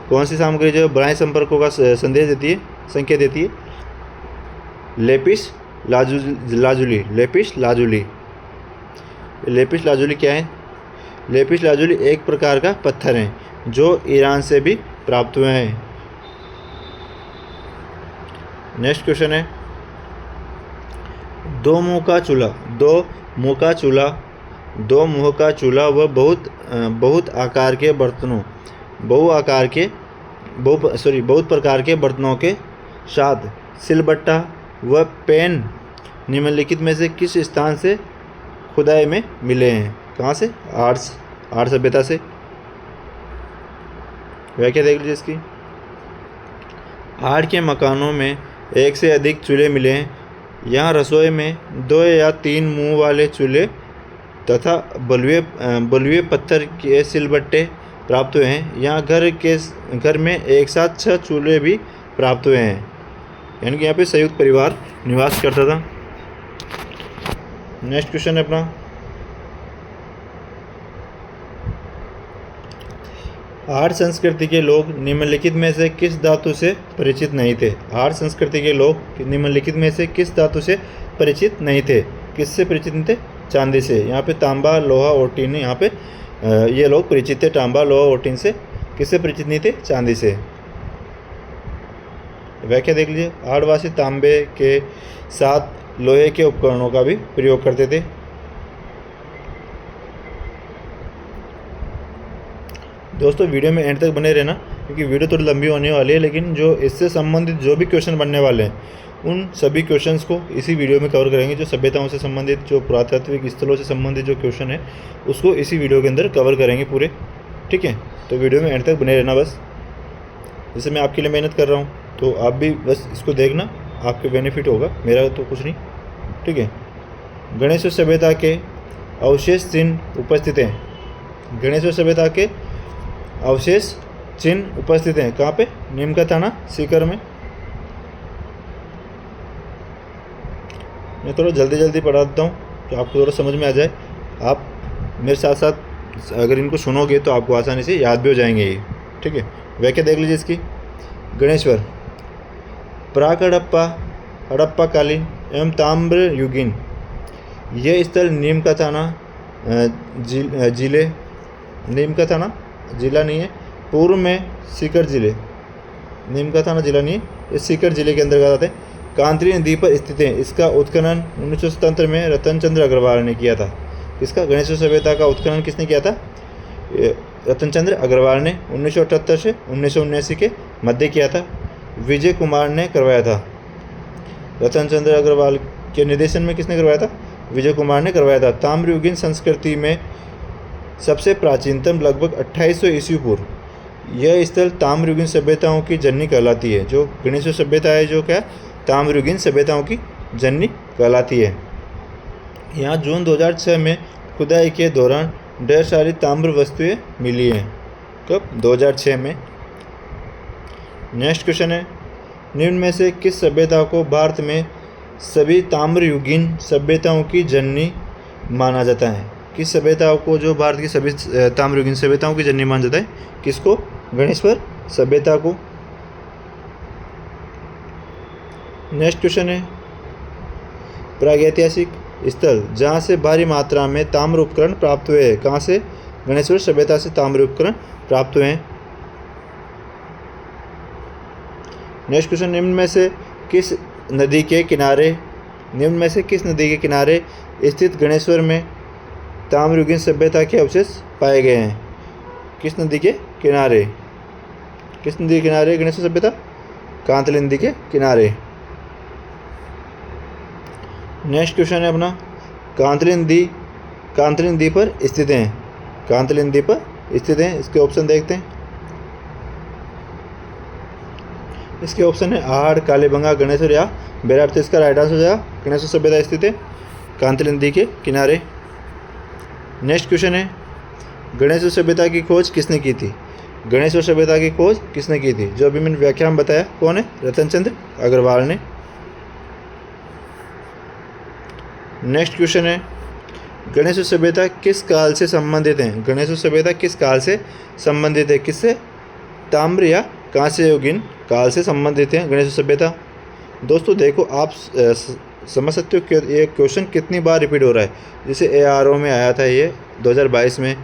कौन सी सामग्री जो बाह्य संपर्कों का संदेश देती है, संकेत देती है? Lapis lazuli. लेपिस लाजुली क्या है? लेपिस लाजुली एक प्रकार का पत्थर है जो ईरान से भी प्राप्त हुए हैं। नेक्स्ट क्वेश्चन है, दो मुँह का चूल्हा व बहुत प्रकार के बर्तनों के साथ सिलबट्टा व पैन निम्नलिखित में से किस स्थान से खुदाई में मिले हैं? कहाँ से? आर्य सभ्यता से। व्याख्या देख लीजिए इसकी। आर्य के मकानों में एक से अधिक चूल्हे मिले हैं। यहाँ रसोई में 2 या 3 मुंह वाले चूल्हे तथा बलुए पत्थर के सिलबट्टे प्राप्त हुए हैं। यहाँ घर में एक साथ 6 चूल्हे भी प्राप्त हुए हैं, यानी कि यहाँ पे संयुक्त परिवार निवास करता था। नेक्स्ट क्वेश्चन है अपना, आर्य संस्कृति के लोग निम्नलिखित में से किस धातु से परिचित नहीं थे? आर्य संस्कृति के लोग निम्नलिखित में से किस धातु से परिचित नहीं थे? किससे परिचित नहीं थे? चांदी से। यहाँ पे तांबा, लोहा और टीन, यहाँ पे ये लोग परिचित थे तांबा, लोहा और टीन से। किससे परिचित नहीं थे? चांदी से। व्याख्या देख लीजिए। आर्यवासी तांबे के साथ लोहे के उपकरणों का भी प्रयोग करते थे। दोस्तों वीडियो में एंड तक बने रहना, क्योंकि वीडियो थोड़ी लंबी होने वाली है, लेकिन जो इससे संबंधित जो भी क्वेश्चन बनने वाले हैं उन सभी क्वेश्चंस को इसी वीडियो में कवर करेंगे। जो सभ्यताओं से संबंधित, जो पुरातात्विक स्थलों से संबंधित जो क्वेश्चन है उसको इसी वीडियो के अंदर कवर करेंगे पूरे। ठीक है, तो वीडियो में एंड तक बने रहना बस। जैसे मैं आपके लिए मेहनत कर रहा हूँ, तो आप भी बस इसको देखना, आपके बेनिफिट होगा, मेरा तो कुछ नहीं, ठीक है। गणेश सभ्यता के अवशेष चिन्ह उपस्थित हैं। गणेश सभ्यता के अवशेष चिन्ह उपस्थित हैं कहाँ पे? नीम का थाना सीकर में। मैं थोड़ा जल्दी जल्दी पढ़ा देता हूँ तो आपको थोड़ा समझ में आ जाए। आप मेरे साथ साथ अगर इनको सुनोगे तो आपको आसानी से याद भी हो जाएंगे ये, ठीक है। व्याख्या देख लीजिए इसकी। गणेश्वर प्राक हड़प्पा कालीन एवं ताम्र युगीन। यह स्थल नीम का थाना जिले, नीम का थाना जिला नहीं है, पूर्व में सीकर जिले, नीम का थाना जिला नहीं है, ये सीकर जिले के अंतर्गत आते हैं। कांतरी नदी पर स्थित है। इसका उत्खनन 1977 में रतन चंद्र अग्रवाल ने किया था। इसका गणेश सभ्यता का उत्खनन किसने किया था? रतन चंद्र अग्रवाल ने 1978 से 1979 के मध्य किया था। विजय कुमार ने करवाया था। रतन चंद्र अग्रवाल के निर्देशन में किसने करवाया था? विजय कुमार ने करवाया था। ताम्रयुगीन संस्कृति में सबसे प्राचीनतम लगभग 2800 ईस्वी पूर्व। यह स्थल ताम्रयुगीन सभ्यताओं की जननी कहलाती है। जो गणेश सभ्यता है जो क्या ताम्रयुगीन सभ्यताओं की जननी कहलाती है। यहाँ जून 2006 में खुदाई के दौरान ढेर सारी ताम्र वस्तुएं मिली हैं। कब? 2006 में। नेक्स्ट क्वेश्चन है, निम्न में से किस सभ्यता को भारत में सभी ताम्रयुगीन सभ्यताओं की जननी माना जाता है? किस सभ्यताओं को जो भारत की सभी ताम्रयुगीन सभ्यताओं की जननी माना जाता है? किसको? गणेश्वर सभ्यता को। नेक्स्ट क्वेश्चन है, प्रागैतिहासिक स्थल जहाँ से भारी मात्रा में ताम्र उपकरण प्राप्त हुए हैं। कहाँ से? गणेश्वर सभ्यता से ताम्र उपकरण प्राप्त हुए हैं। नेक्स्ट क्वेश्चन, निम्न में से किस नदी के किनारे स्थित गणेश्वर में ताम्रयुगीन सभ्यता के अवशेष पाए गए हैं? किस नदी के किनारे? किस नदी के किनारे गणेश्वर सभ्यता? कांतली नदी के किनारे। नेक्स्ट क्वेश्चन है अपना, कांतली नदी पर स्थित हैं। कांतली नदी पर स्थित हैं। इसके ऑप्शन देखते हैं। इसके ऑप्शन है आहड़, कालीबंगा, गणेश्वर या बेरार। तो इसका राइट आंसर हो जाएगा गणेश्वर सभ्यता स्थित है कांतली नदी के किनारे। नेक्स्ट क्वेश्चन है, गणेश्वर सभ्यता की खोज किसने की थी? गणेश्वर सभ्यता की खोज किसने की थी? जो अभी मैंने व्याख्या में बताया, कौन है? रतन चंद्र अग्रवाल ने। नेक्स्ट क्वेश्चन है, गणेश सभ्यता किस काल से संबंधित है? गणेश सभ्यता किस काल से संबंधित है? किससे? ताम्र या कांस्य युगीन काल से संबंधित है गणेश सभ्यता। दोस्तों देखो, आप समझ सकते हो कि ये क्वेश्चन कितनी बार रिपीट हो रहा है। जैसे ARO में आया था ये 2022 में,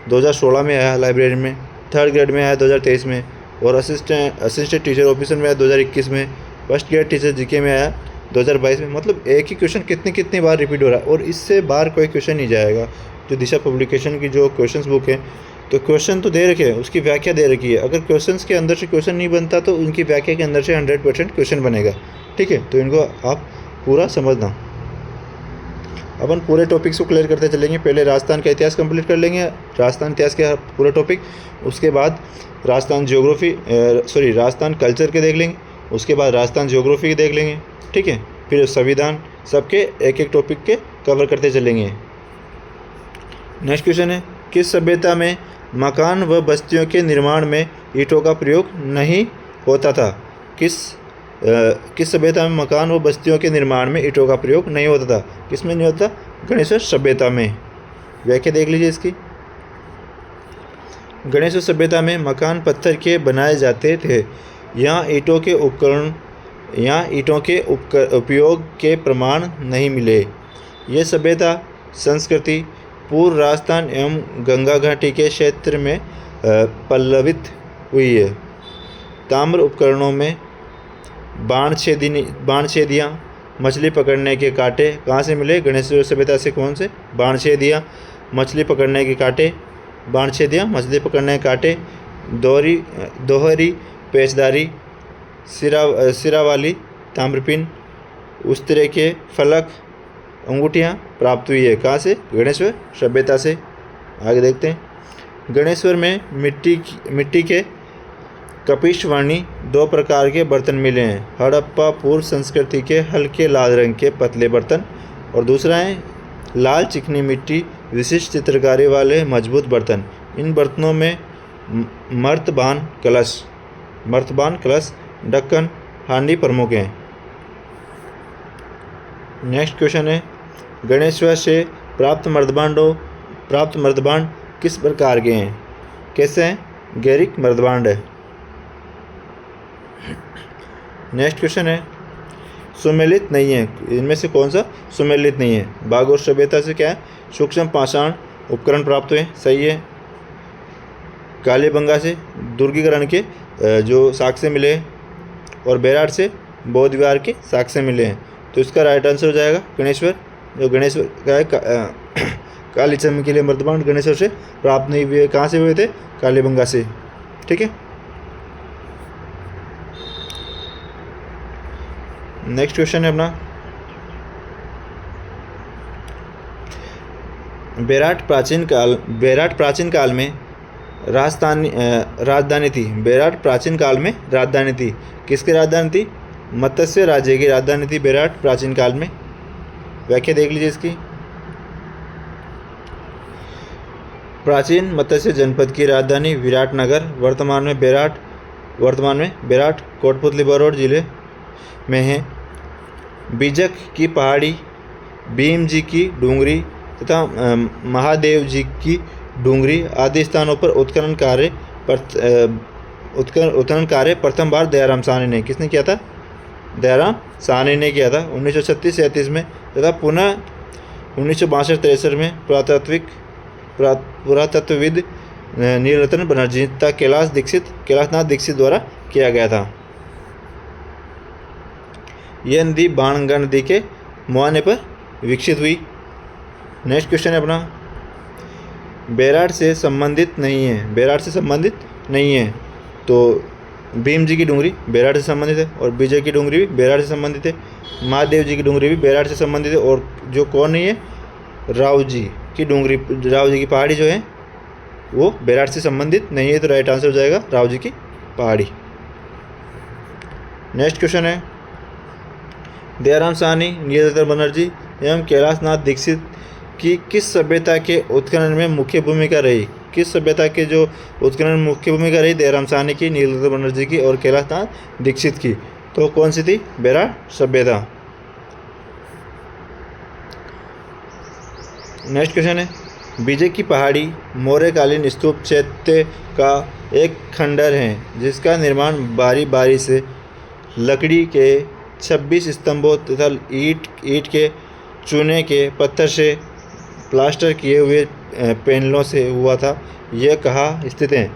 2016 में आया लाइब्रेरी में, 3rd ग्रेड में आया 2023 में, और असिस्टेंट टीचर ऑफिसर में आया 2021 में, 1st ग्रेड टीचर GK में आया 2022 में। मतलब एक ही क्वेश्चन कितनी बार रिपीट हो रहा है, और इससे बाहर कोई क्वेश्चन नहीं जाएगा। जो दिशा पब्लिकेशन की जो क्वेश्चंस बुक है, तो क्वेश्चन तो दे रखे हैं, उसकी व्याख्या दे रखी है। अगर क्वेश्चंस के अंदर से क्वेश्चन नहीं बनता तो उनकी व्याख्या के अंदर से 100% क्वेश्चन बनेगा, ठीक है। तो इनको आप पूरा समझना। अपन पूरे टॉपिक्स को क्लियर करते चलेंगे। पहले राजस्थान का इतिहास कंप्लीट कर लेंगे, राजस्थान इतिहास के पूरा टॉपिक। उसके बाद राजस्थान राजस्थान कल्चर के देख लेंगे। उसके बाद राजस्थान ज्योग्राफी के देख लेंगे, ठीक है। फिर संविधान, सबके एक एक टॉपिक के कवर करते चलेंगे। नेक्स्ट क्वेश्चन है, किस सभ्यता में मकान व बस्तियों के निर्माण में ईंटों का प्रयोग नहीं होता था? किस सभ्यता में मकान व बस्तियों के निर्माण में ईंटों का प्रयोग नहीं होता था? किस में नहीं होता? गणेश्वर सभ्यता में। व्याख्या देख लीजिए इसकी। गणेश्वर सभ्यता में मकान पत्थर के बनाए जाते थे। यहाँ ईंटों के उपयोग के प्रमाण नहीं मिले। यह सभ्यता संस्कृति पूर्व राजस्थान एवं गंगा घाटी के क्षेत्र में पल्लवित हुई है। ताम्र उपकरणों में बाणछेदियाँ, मछली पकड़ने के कांटे कहाँ से मिले? गणेश्वर सभ्यता से। कौन से? बाणछेदियाँ, मछली पकड़ने के कांटे, बाणछेदियाँ, मछली पकड़ने के कांटे, दोहरी पेचदारी, सिरा वाली ताम्रपिन, उस तरह के फलक, अंगूठियाँ प्राप्त हुई है। कहाँ से? गणेश्वर सभ्यता से। आगे देखते हैं। गणेश्वर में मिट्टी के कपिशवाणी 2 प्रकार के बर्तन मिले हैं। हड़प्पा पूर्व संस्कृति के हल्के लाल रंग के पतले बर्तन, और दूसरा है लाल चिकनी मिट्टी विशिष्ट चित्रकारी वाले मजबूत बर्तन। इन बर्तनों में मर्तबान कलश, ढक्कन, हांडी प्रमुख हैं। नेक्स्ट क्वेश्चन है, गणेश्वर से प्राप्त मर्दबांड किस प्रकार के हैं? कैसे हैं? गैरिक मर्दबांड है। नेक्स्ट क्वेश्चन है, सुमेलित नहीं है, इनमें से कौन सा सुमेलित नहीं है? बागोर सभ्यता से क्या है? सूक्ष्म पाषाण उपकरण प्राप्त हुए, सही है। कालीबंगा से दुर्गीकरण के जो साक्ष्य मिले, और बेराट से बौद्ध विहार के साक्ष्य मिले हैं। तो इसका राइट आंसर हो जाएगा गणेश्वर। जो गणेश्वर का है काली चमकीले मर्दबांड गणेश्वर से प्राप्त नहीं हुए, कहाँ से हुए थे? कालीबंगा से। ठीक है। नेक्स्ट क्वेश्चन है अपना, बेराट प्राचीन काल में राजधानी थी। बेराट प्राचीन काल में राजधानी थी। किसकी राजधानी थी? मत्स्य राज्य की राजधानी थी बेराट प्राचीन काल में। व्याख्या देख लीजिए इसकी। प्राचीन मत्स्य जनपद की राजधानी विराटनगर, वर्तमान में बेराट कोटपुतली बरौर जिले में है। बीजक की पहाड़ी, भीम जी की डूंगरी तथा महादेव जी की डूंगरी आदि स्थानों पर उत्खनन कार्य प्रथम बार दयाराम साहनी ने, किसने किया था? दयाराम साहनी ने किया था 1936-37 में, तथा पुनः 1962-63 में पुरातत्वविद नीलरत्न बनर्जी तथा कैलाशनाथ दीक्षित द्वारा किया गया था। यह नदी बाणगंगा नदी के मुहाने पर विकसित हुई। नेक्स्ट क्वेश्चन है अपना, बेराट से संबंधित नहीं है। तो भीम जी की डूंगरी बेराट से संबंधित है, और विजय की डूंगरी भी बेराट से संबंधित है। महादेव जी की डूंगरी भी बेराट से संबंधित है, और जो कौन नहीं है? राव जी की पहाड़ी जो है वो बेराट से संबंधित नहीं है। तो राइट आंसर हो जाएगा राव जी की पहाड़ी। नेक्स्ट क्वेश्चन है, दयाराम साहनी, नीलरत्न बनर्जी एवं कैलाशनाथ दीक्षित की किस सभ्यता के उत्खनन में मुख्य भूमिका रही? किस सभ्यता के जो उत्खनन में मुख्य भूमिका रही? दयाराम साहनी की, नीलरत्न बनर्जी की और कैलाशनाथ दीक्षित की। तो कौन सी थी? बेराट सभ्यता। नेक्स्ट क्वेश्चन है, विजय की पहाड़ी मौर्यकालीन स्तूप चैत्य का एक खंडर है जिसका निर्माण बारी बारी से लकड़ी के 26 स्तंभों तथा ईंट के चूने के पत्थर से प्लास्टर किए हुए पैनलों से हुआ था। यह कहाँ स्थित है?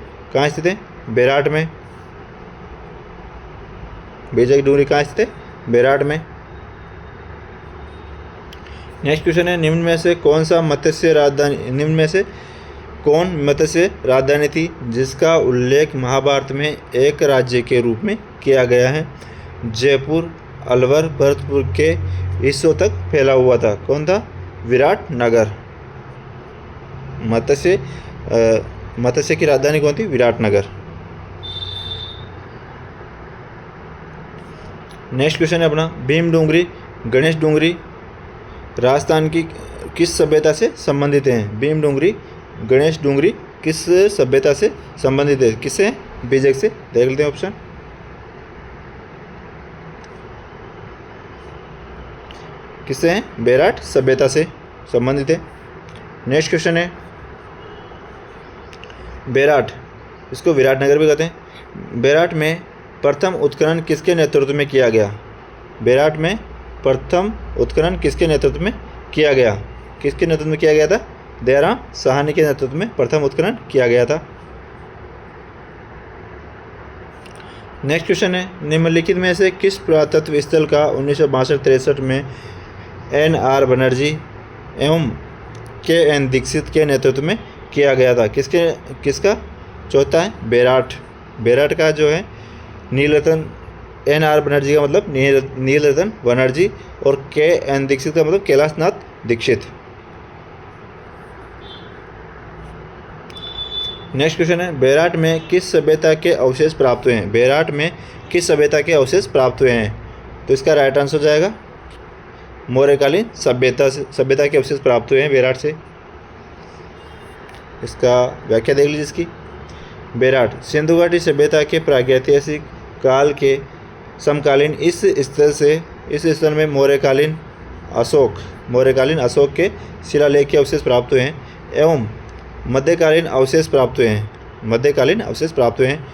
बेराट में। विजय की डूंगरी कहाँ स्थित है? बेराट में। नेक्स्ट क्वेश्चन है, निम्न में से कौन मत्स्य राजधानी थी जिसका उल्लेख महाभारत में एक राज्य के रूप में किया गया है? जयपुर, अलवर, भरतपुर के हिस्सों तक फैला हुआ था। कौन था? विराटनगर। मत्स्य की राजधानी कौन थी? विराटनगर। नेक्स्ट क्वेश्चन है अपना, भीम डूंगरी, गणेश डूंगरी राजस्थान की किस सभ्यता से संबंधित हैं? भीम डूंगरी, गणेश डूंगरी किस सभ्यता से संबंधित है? किससे? बीजक से। देख लेते हैं ऑप्शन। किससे हैं? बेराट सभ्यता से संबंधित है। नेक्स्ट क्वेश्चन है, बेराट, इसको विराटनगर भी कहते हैं। बेराट में प्रथम उत्खनन किसके नेतृत्व में किया गया? बेराट में प्रथम उत्खनन किसके नेतृत्व में किया गया? किसके नेतृत्व में किया गया था? दयाराम साहनी के नेतृत्व में प्रथम उत्खनन किया गया था। नेक्स्ट क्वेश्चन है, निम्नलिखित में से किस पुरातत्व स्थल का 1962-63 में NR बनर्जी एवं KN दीक्षित के नेतृत्व में किया गया था? किसका? चौथा है बेराट। बेराट का जो है नीलरत्न, NR बनर्जी का मतलब नीलरत्न बनर्जी, और KN दीक्षित का मतलब कैलाशनाथ दीक्षित। नेक्स्ट क्वेश्चन है, बेराट में किस सभ्यता के अवशेष प्राप्त हुए हैं? बेराट में किस सभ्यता के अवशेष प्राप्त हुए हैं? तो इसका राइट आंसर हो जाएगा मौर्यकालीन सभ्यता के अवशेष प्राप्त हुए हैं बेराट से। इसका व्याख्या देख लीजिए इसकी। बेराट सिंधु घाटी सभ्यता के प्रागैतिहासिक काल के समकालीन इस स्थल में मौर्यकालीन अशोक के शिलालेख के अवशेष प्राप्त हुए हैं एवं मध्यकालीन अवशेष प्राप्त हुए हैं।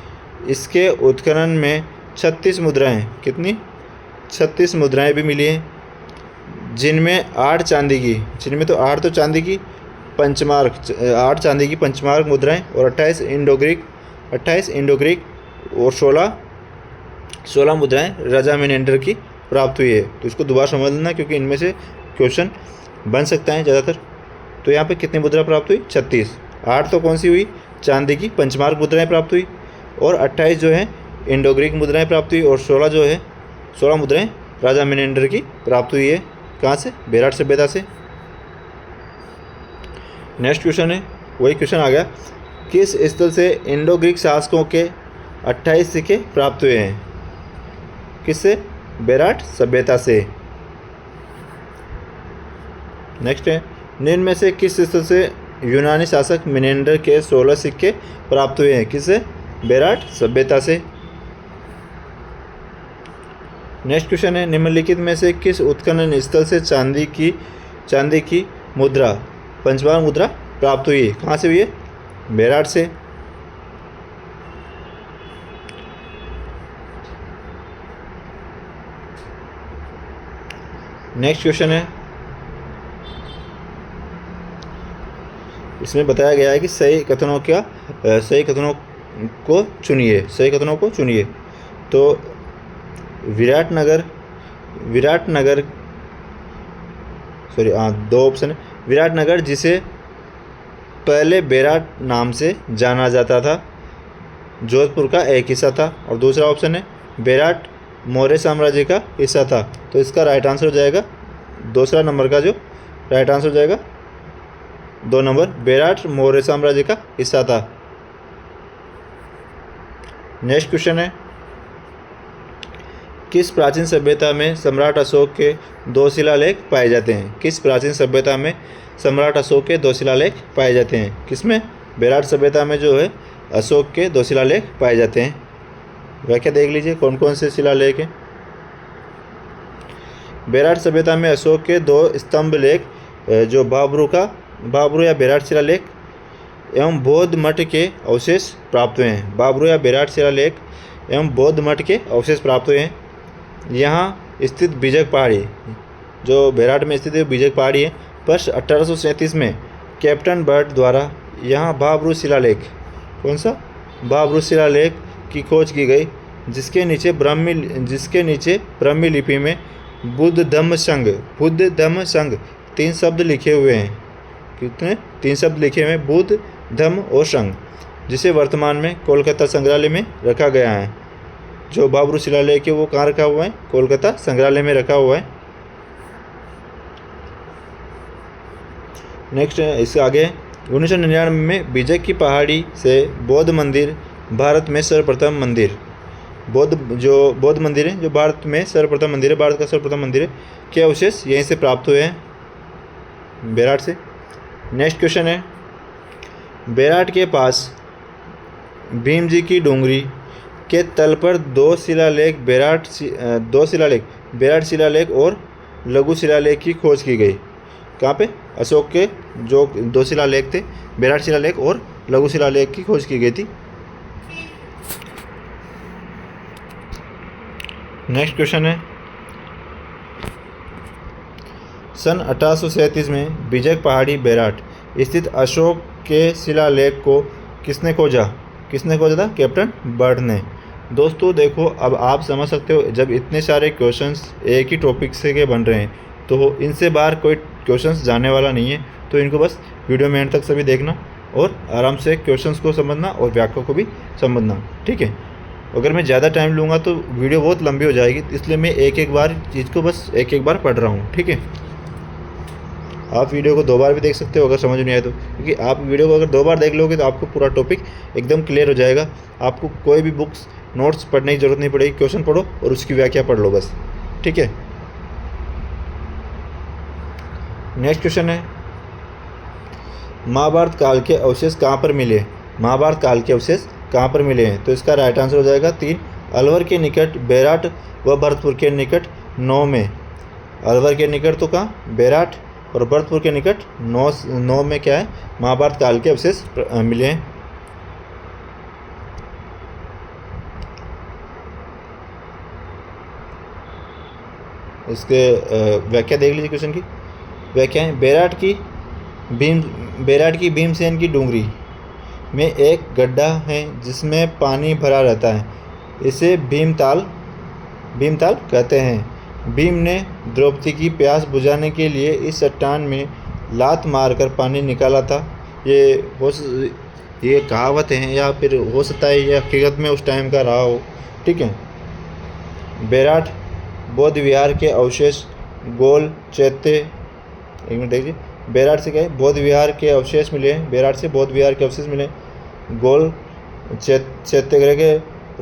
इसके उत्खनन में 36 मुद्राएं, कितनी 36 मुद्राएं भी मिली हैं, जिनमें 8 चांदी की, 8 तो चांदी की पंचमार्क मुद्राएं और 28 इंडोग्रीक और 16 मुद्राएं राजा मेनेंडर की प्राप्त हुई है। तो इसको दोबारा समझ लेना क्योंकि इनमें से क्वेश्चन बन सकता है ज़्यादातर। तो यहाँ पे कितनी मुद्रा प्राप्त हुई? 36। 8 तो कौन सी हुई? चांदी की पंचमार्क मुद्राएं प्राप्त हुई और 28 जो है इंडोग्रीक मुद्राएं प्राप्त हुई और 16 मुद्राएं राजा मेनेंडर की प्राप्त हुई है। कहाँ से? बेराट सभ्यता से। नेक्स्ट क्वेश्चन है, वही क्वेश्चन आ गया, किस स्थल से इंडो ग्रीक शासकों के 28 सिक्के प्राप्त हुए हैं? किससे? बेराट सभ्यता से। नेक्स्ट है, निम्न में से किस स्थल से यूनानी शासक मेनेंडर के 16 सिक्के प्राप्त हुए हैं? किससे? बेराट सभ्यता से। नेक्स्ट क्वेश्चन है, निम्नलिखित में से किस उत्खनन स्थल से चांदी की मुद्रा पंचमार्क मुद्रा प्राप्त हुई है? कहाँ से हुई है? बेराट से। नेक्स्ट क्वेश्चन है, इसमें बताया गया है कि सही कथनों को चुनिए। तो दो ऑप्शन है। विराटनगर जिसे पहले बेराट नाम से जाना जाता था, जोधपुर का एक हिस्सा था, और दूसरा ऑप्शन है बेराट मौर्य साम्राज्य का हिस्सा था। तो इसका राइट आंसर हो जाएगा दूसरा नंबर का, जो राइट आंसर हो जाएगा 2 नंबर, बेराट मौर्य साम्राज्य का हिस्सा था। नेक्स्ट क्वेश्चन है, किस प्राचीन सभ्यता में सम्राट अशोक के 2 शिलालेख पाए जाते हैं? किस प्राचीन सभ्यता में सम्राट अशोक के 2 शिलालेख पाए जाते हैं? किसमें? बेराट सभ्यता में जो है अशोक के 2 शिलालेख पाए जाते हैं। व्याख्या देख लीजिए कौन कौन से शिलालेख हैं। बेराट सभ्यता में अशोक के 2 स्तंभ लेख, जो बाबरू या बेराट शिलालेख एवं बौद्ध मठ के अवशेष प्राप्त हुए हैं। बाबरू या बेराट शिलालेख एवं बौद्ध मठ के अवशेष प्राप्त हुए हैं। यहाँ स्थित बीजक पहाड़ी, जो बेराट में स्थित है बीजक पहाड़ी है, वर्ष 1837 में कैप्टन बर्ट द्वारा यहाँ बाबरू शिलालेख, कौन सा? बाबरू शिलालेख की खोज की गई, जिसके नीचे ब्राह्मी लिपि में बुद्ध धम्म संघ 3 शब्द लिखे हुए हैं। कितने? 3 शब्द लिखे हुए हैं, बुद्ध धम्म और संघ, जिसे वर्तमान में कोलकाता संग्रहालय में रखा गया है। जो बाबरू शिलालेख है वो कहाँ रखा हुआ है? कोलकाता संग्रहालय में रखा हुआ है। नेक्स्ट इससे आगे 1999 में बीजक की पहाड़ी से बौद्ध मंदिर, भारत में सर्वप्रथम मंदिर, बौद्ध मंदिर है जो भारत में सर्वप्रथम मंदिर है, भारत का सर्वप्रथम मंदिर है, के अवशेष यहीं से प्राप्त हुए हैं, बेराट से। नेक्स्ट क्वेश्चन है, बेराट के पास भीम जी की डोंगरी के तल पर 2 शिलालेख बेराट शिलालेख और लघु शिलालेख की खोज की गई। कहाँ पे? अशोक के जो 2 शिलालेख थे, बेराट शिलालेख और लघु शिलालेख की खोज की गई थी। नेक्स्ट क्वेश्चन है, सन 1837 में बीजक पहाड़ी बेराट स्थित अशोक के शिलालेख को किसने खोजा था? कैप्टन बर्ट ने। दोस्तों देखो, अब आप समझ सकते हो, जब इतने सारे क्वेश्चंस एक ही टॉपिक से के बन रहे हैं तो इनसे बाहर कोई क्वेश्चंस जाने वाला नहीं है। तो इनको बस वीडियो में एंड तक सभी देखना और आराम से क्वेश्चंस को समझना और व्याख्या को भी समझना, ठीक है। अगर मैं ज़्यादा टाइम लूँगा तो वीडियो बहुत लंबी हो जाएगी, इसलिए मैं एक एक बार चीज़ को बस एक बार पढ़ रहा हूँ, ठीक है। आप वीडियो को 2 बार भी देख सकते हो अगर समझ नहीं आए तो, क्योंकि आप वीडियो को अगर 2 बार देख लोगे तो आपको पूरा टॉपिक एकदम क्लियर हो जाएगा। आपको कोई भी बुक्स नोट्स पढ़ने की ज़रूरत नहीं पड़ेगी, क्वेश्चन पढ़ो और उसकी व्याख्या पढ़ लो बस, ठीक है। नेक्स्ट क्वेश्चन है, महाभारत काल के अवशेष कहाँ पर मिले? महाभारत काल के अवशेष कहाँ पर मिले हैं? तो इसका राइट आंसर हो जाएगा 3, अलवर के निकट बेराट व भरतपुर के निकट 9 में। अलवर के निकट तो कहाँ? बेराट, और भरतपुर के निकट 9 में क्या है? महाभारत काल के अवशेष मिले हैं। इसके व्याख्या देख लीजिए क्वेश्चन की। व्याख्या है, बेराट की भीमसेन की डूंगरी में एक गड्ढा है जिसमें पानी भरा रहता है, इसे भीमताल कहते हैं। भीम ने द्रौपदी की प्यास बुझाने के लिए इस चट्टान में लात मारकर पानी निकाला था। ये कहावत है या फिर हो सकता है ये हकीकत में उस टाइम का रहा हो, ठीक है। बेराट बौद्ध विहार के अवशेष गोल चैत्य, एक मिनट देखिए, बेराट से क्या है? बौद्ध विहार के अवशेष मिले हैं। बेराट से बौद्ध विहार के अवशेष मिले। गोल चैत्यग्रह के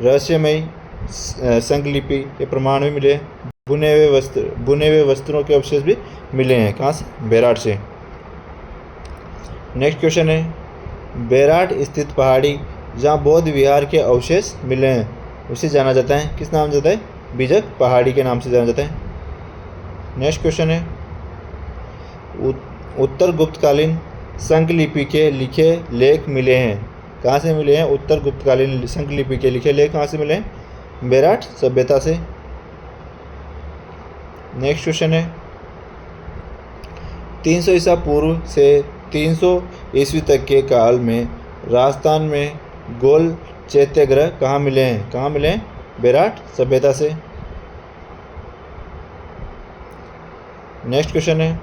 रहस्यमयी संकलिपि के प्रमाण भी मिले। बुने हुए वस्त्रों के अवशेष भी मिले हैं। कहाँ से? बेराट से। नेक्स्ट क्वेश्चन है, बेराट स्थित पहाड़ी जहाँ बौद्ध विहार के अवशेष मिले हैं उसे जाना जाता है, किस नाम से जाता है? बीजक पहाड़ी के नाम से जाना जाता है। नेक्स्ट क्वेश्चन है, उत्तर गुप्तकालीन संकलिपि के लिखे लेख मिले हैं। कहाँ से मिले हैं? उत्तर गुप्तकालीन संकलिपि के लिखे लेख कहाँ से मिले हैं? बेराट सभ्यता से। नेक्स्ट क्वेश्चन है, 300 ईसा पूर्व से 300 ईस्वी तक के काल में राजस्थान में गोल चैत्यग्रह कहाँ मिले हैं? कहाँ मिले हैं? बेराट सभ्यता से। नेक्स्ट क्वेश्चन है,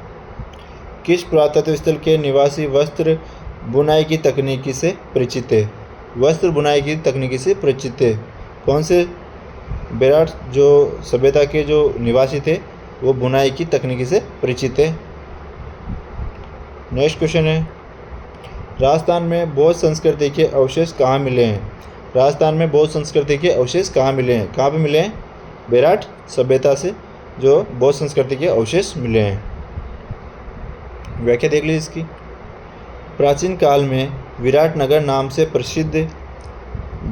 किस पुरातत्व स्थल के निवासी वस्त्र बुनाई की तकनीकी से परिचित है? वस्त्र बुनाई की तकनीकी से परिचित है। कौन से? बेराट जो सभ्यता के जो निवासी थे वो बुनाई की तकनीकी से परिचित है। नेक्स्ट क्वेश्चन है, राजस्थान में बौद्ध संस्कृति के अवशेष कहाँ मिले हैं? राजस्थान में बौद्ध संस्कृति के अवशेष कहाँ मिले हैं? कहाँ पे मिले हैं? बेराट सभ्यता से जो बौद्ध संस्कृति के अवशेष मिले हैं। व्याख्या देख लीजिए इसकी। प्राचीन काल में विराटनगर नाम से प्रसिद्ध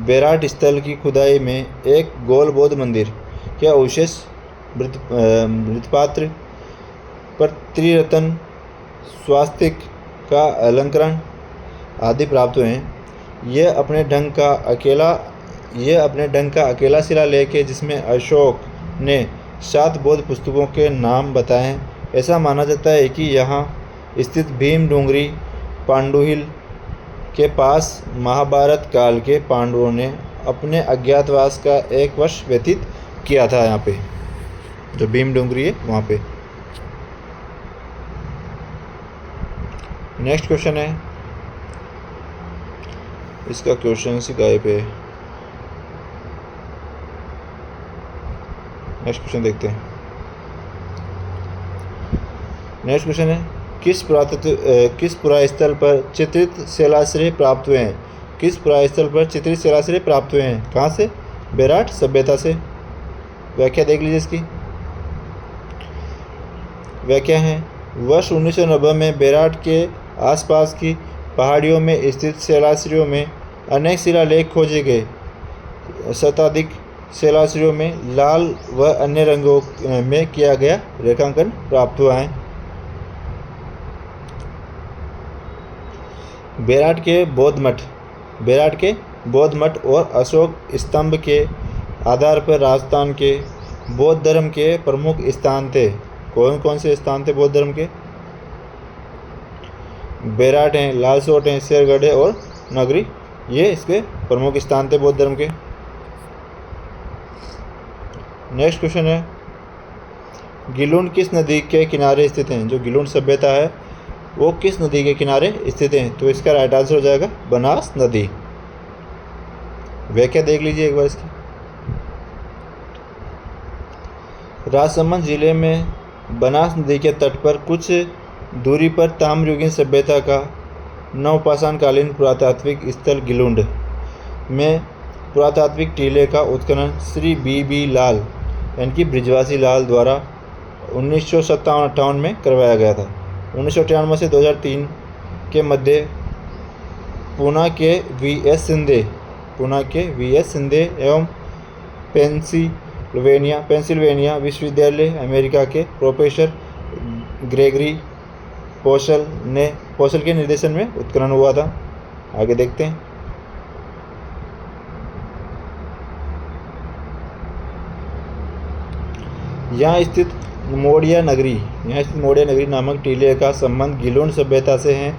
बेराट स्थल की खुदाई में एक गोल बौद्ध मंदिर के अवशेष मृतपात्र पर त्रिरत्न स्वास्तिक का अलंकरण आदि प्राप्त हुए हैं। यह अपने ढंग का अकेला शिलालेख है जिसमें अशोक ने 7 बौद्ध पुस्तकों के नाम बताए हैं। ऐसा माना जाता है कि यहाँ स्थित भीम डूंगरी पांडुहिल के पास महाभारत काल के पांडवों ने अपने अज्ञातवास का 1 वर्ष व्यतीत किया था। यहाँ पे जो भीम डूंगरी है वहाँ पे। नेक्स्ट क्वेश्चन है, इसका क्वेश्चन सी गायब है। नेक्स्ट क्वेश्चन देखते हैं। नेक्स्ट क्वेश्चन है, किस पुरास्थल पर चित्रित शिलाश्रय प्राप्त हुए हैं? किस पुरास्थल पर चित्रित शिलाश्रय प्राप्त हुए हैं? कहाँ से? बेराट सभ्यता से। व्याख्या देख लीजिए इसकी। व्याख्या है, वर्ष 1990 में बेराट के आसपास की पहाड़ियों में स्थित शिलाश्रयों में अनेक शिलालेख खोजे गए। शताधिक शिलाश्रयों में लाल व अन्य रंगों में किया गया रेखांकन प्राप्त हुआ है। बेराट के बौद्ध मठ और अशोक स्तंभ के आधार पर राजस्थान के बौद्ध धर्म के प्रमुख स्थान थे। कौन कौन से स्थान थे बौद्ध धर्म के? बेराट हैं, लालसोट हैं, शेरगढ़ है और नगरी, ये इसके प्रमुख स्थान थे बौद्ध धर्म के। नेक्स्ट क्वेश्चन है, गिलुंड किस नदी के किनारे स्थित हैं? जो गिलुंड सभ्यता है वो किस नदी के किनारे स्थित हैं? तो इसका राइट आंसर हो जाएगा बनास नदी। व्याख्या देख लीजिए एक बार इसकी। राजसमंद जिले में बनास नदी के तट पर कुछ दूरी पर ताम्रयुगीन सभ्यता का नवपाषाणकालीन पुरातात्विक स्थल गिलुंड में पुरातात्विक टीले का उत्खनन श्री बी लाल यानी कि बृजवासी लाल द्वारा 1957-58 में करवाया गया था। 1998 से 2003 के मध्य पुणे के वी.एस. सिंधे एवं पेंसिल्वेनिया विश्वविद्यालय अमेरिका के प्रोफेसर ग्रेगरी पोसल के निर्देशन में उत्खनन हुआ था। आगे देखते हैं। यहाँ स्थित मोडिया नगरी नामक टीले का संबंध गिलुंड सभ्यता से है।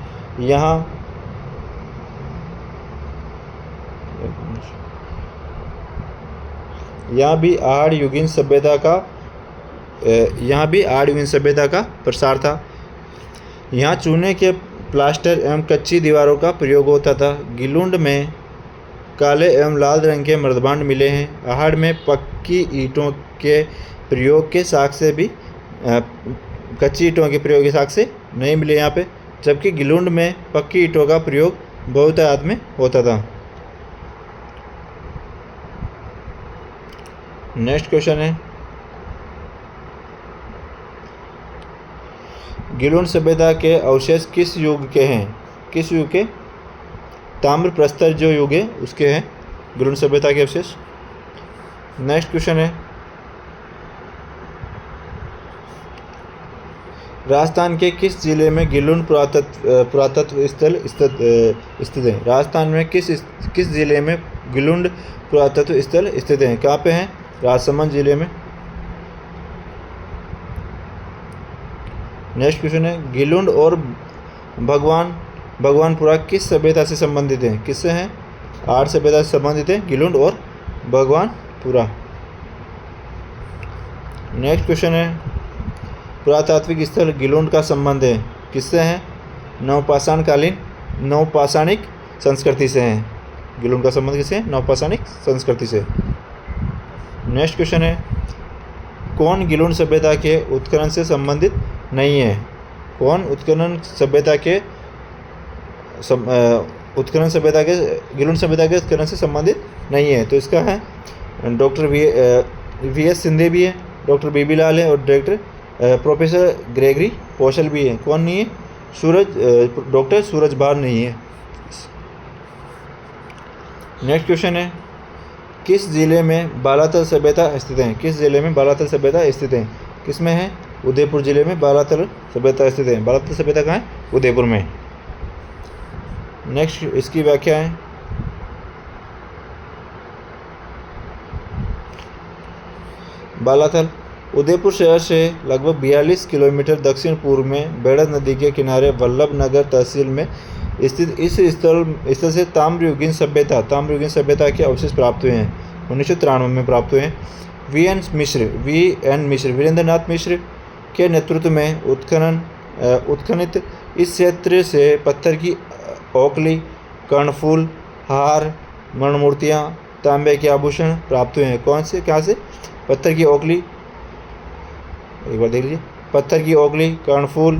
यहाँ भी आहड़ युगीन सभ्यता का प्रसार था। यहाँ चूने के प्लास्टर एवं कच्ची दीवारों का प्रयोग होता था। गिलुंड में काले एवं लाल रंग के मृदभांड मिले हैं। आहड़ में पक्की ईंटों के प्रयोग के साक्ष्य भी कच्ची ईंटों के प्रयोग के साक्ष्य नहीं मिले यहाँ पे, जबकि गिलुंड में पक्की ईंटों का प्रयोग बहुतायत में होता था। नेक्स्ट क्वेश्चन है, गिलुंड सभ्यता के अवशेष किस युग के हैं? किस युग के? ताम्र प्रस्तर जो युग है उसके हैं गिलुंड सभ्यता के अवशेष। नेक्स्ट क्वेश्चन है, राजस्थान के किस जिले में गिलुंड पुरातत्व स्थल स्थित है? राजस्थान में किस जिले में गिलुंड पुरातत्व स्थल स्थित हैं? कहाँ पे हैं? राजसमंद जिले में। नेक्स्ट क्वेश्चन है, गिलुंड और भगवानपुरा किस सभ्यता से संबंधित हैं? किससे हैं? आर्य सभ्यता से संबंधित है गिलुंड और भगवानपुरा। नेक्स्ट क्वेश्चन है, पुरातात्विक स्थल गिलुंड का संबंध है किससे है? नवपाषाणिक संस्कृति से है। गिलुंड का संबंध किससे है? नवपाषाणिक संस्कृति से। नेक्स्ट क्वेश्चन है, कौन गिलुंड सभ्यता के उत्खनन से संबंधित नहीं है? कौन गिलुंड सभ्यता के उत्खनन से संबंधित नहीं है? तो इसका है डॉक्टर वी.एस. सिंधे भी है, डॉक्टर बी लाल है और डायरेक्टर प्रोफेसर ग्रेगरी पोसल भी है। कौन नहीं है? डॉक्टर सूरज बार नहीं है। नेक्स्ट क्वेश्चन है, किस जिले में बालातल सभ्यता स्थित है? किस जिले में बालातल सभ्यता स्थित है? किसमें है? उदयपुर जिले में बालातल सभ्यता स्थित है। बालातल सभ्यता कहाँ है? उदयपुर में। नेक्स्ट इसकी व्याख्या है, बालातल उदयपुर शहर से लगभग 42 किलोमीटर दक्षिण पूर्व में बेड़द नदी के किनारे वल्लभ नगर तहसील में स्थित इस स्थल से ताम्रयुगीन सभ्यता के अवशेष प्राप्त हुए हैं। 1993 में प्राप्त हुए हैं। वीरेंद्रनाथ मिश्र के नेतृत्व में उत्खनित इस क्षेत्र से पत्थर की ओखली, कर्णफूल, हार, मणिमूर्तियाँ, तांबे के आभूषण प्राप्त हुए हैं। कौन से? कहाँ से? पत्थर की ओखली, एक बार देख लीजिए, पत्थर की ओखली, कर्णफूल,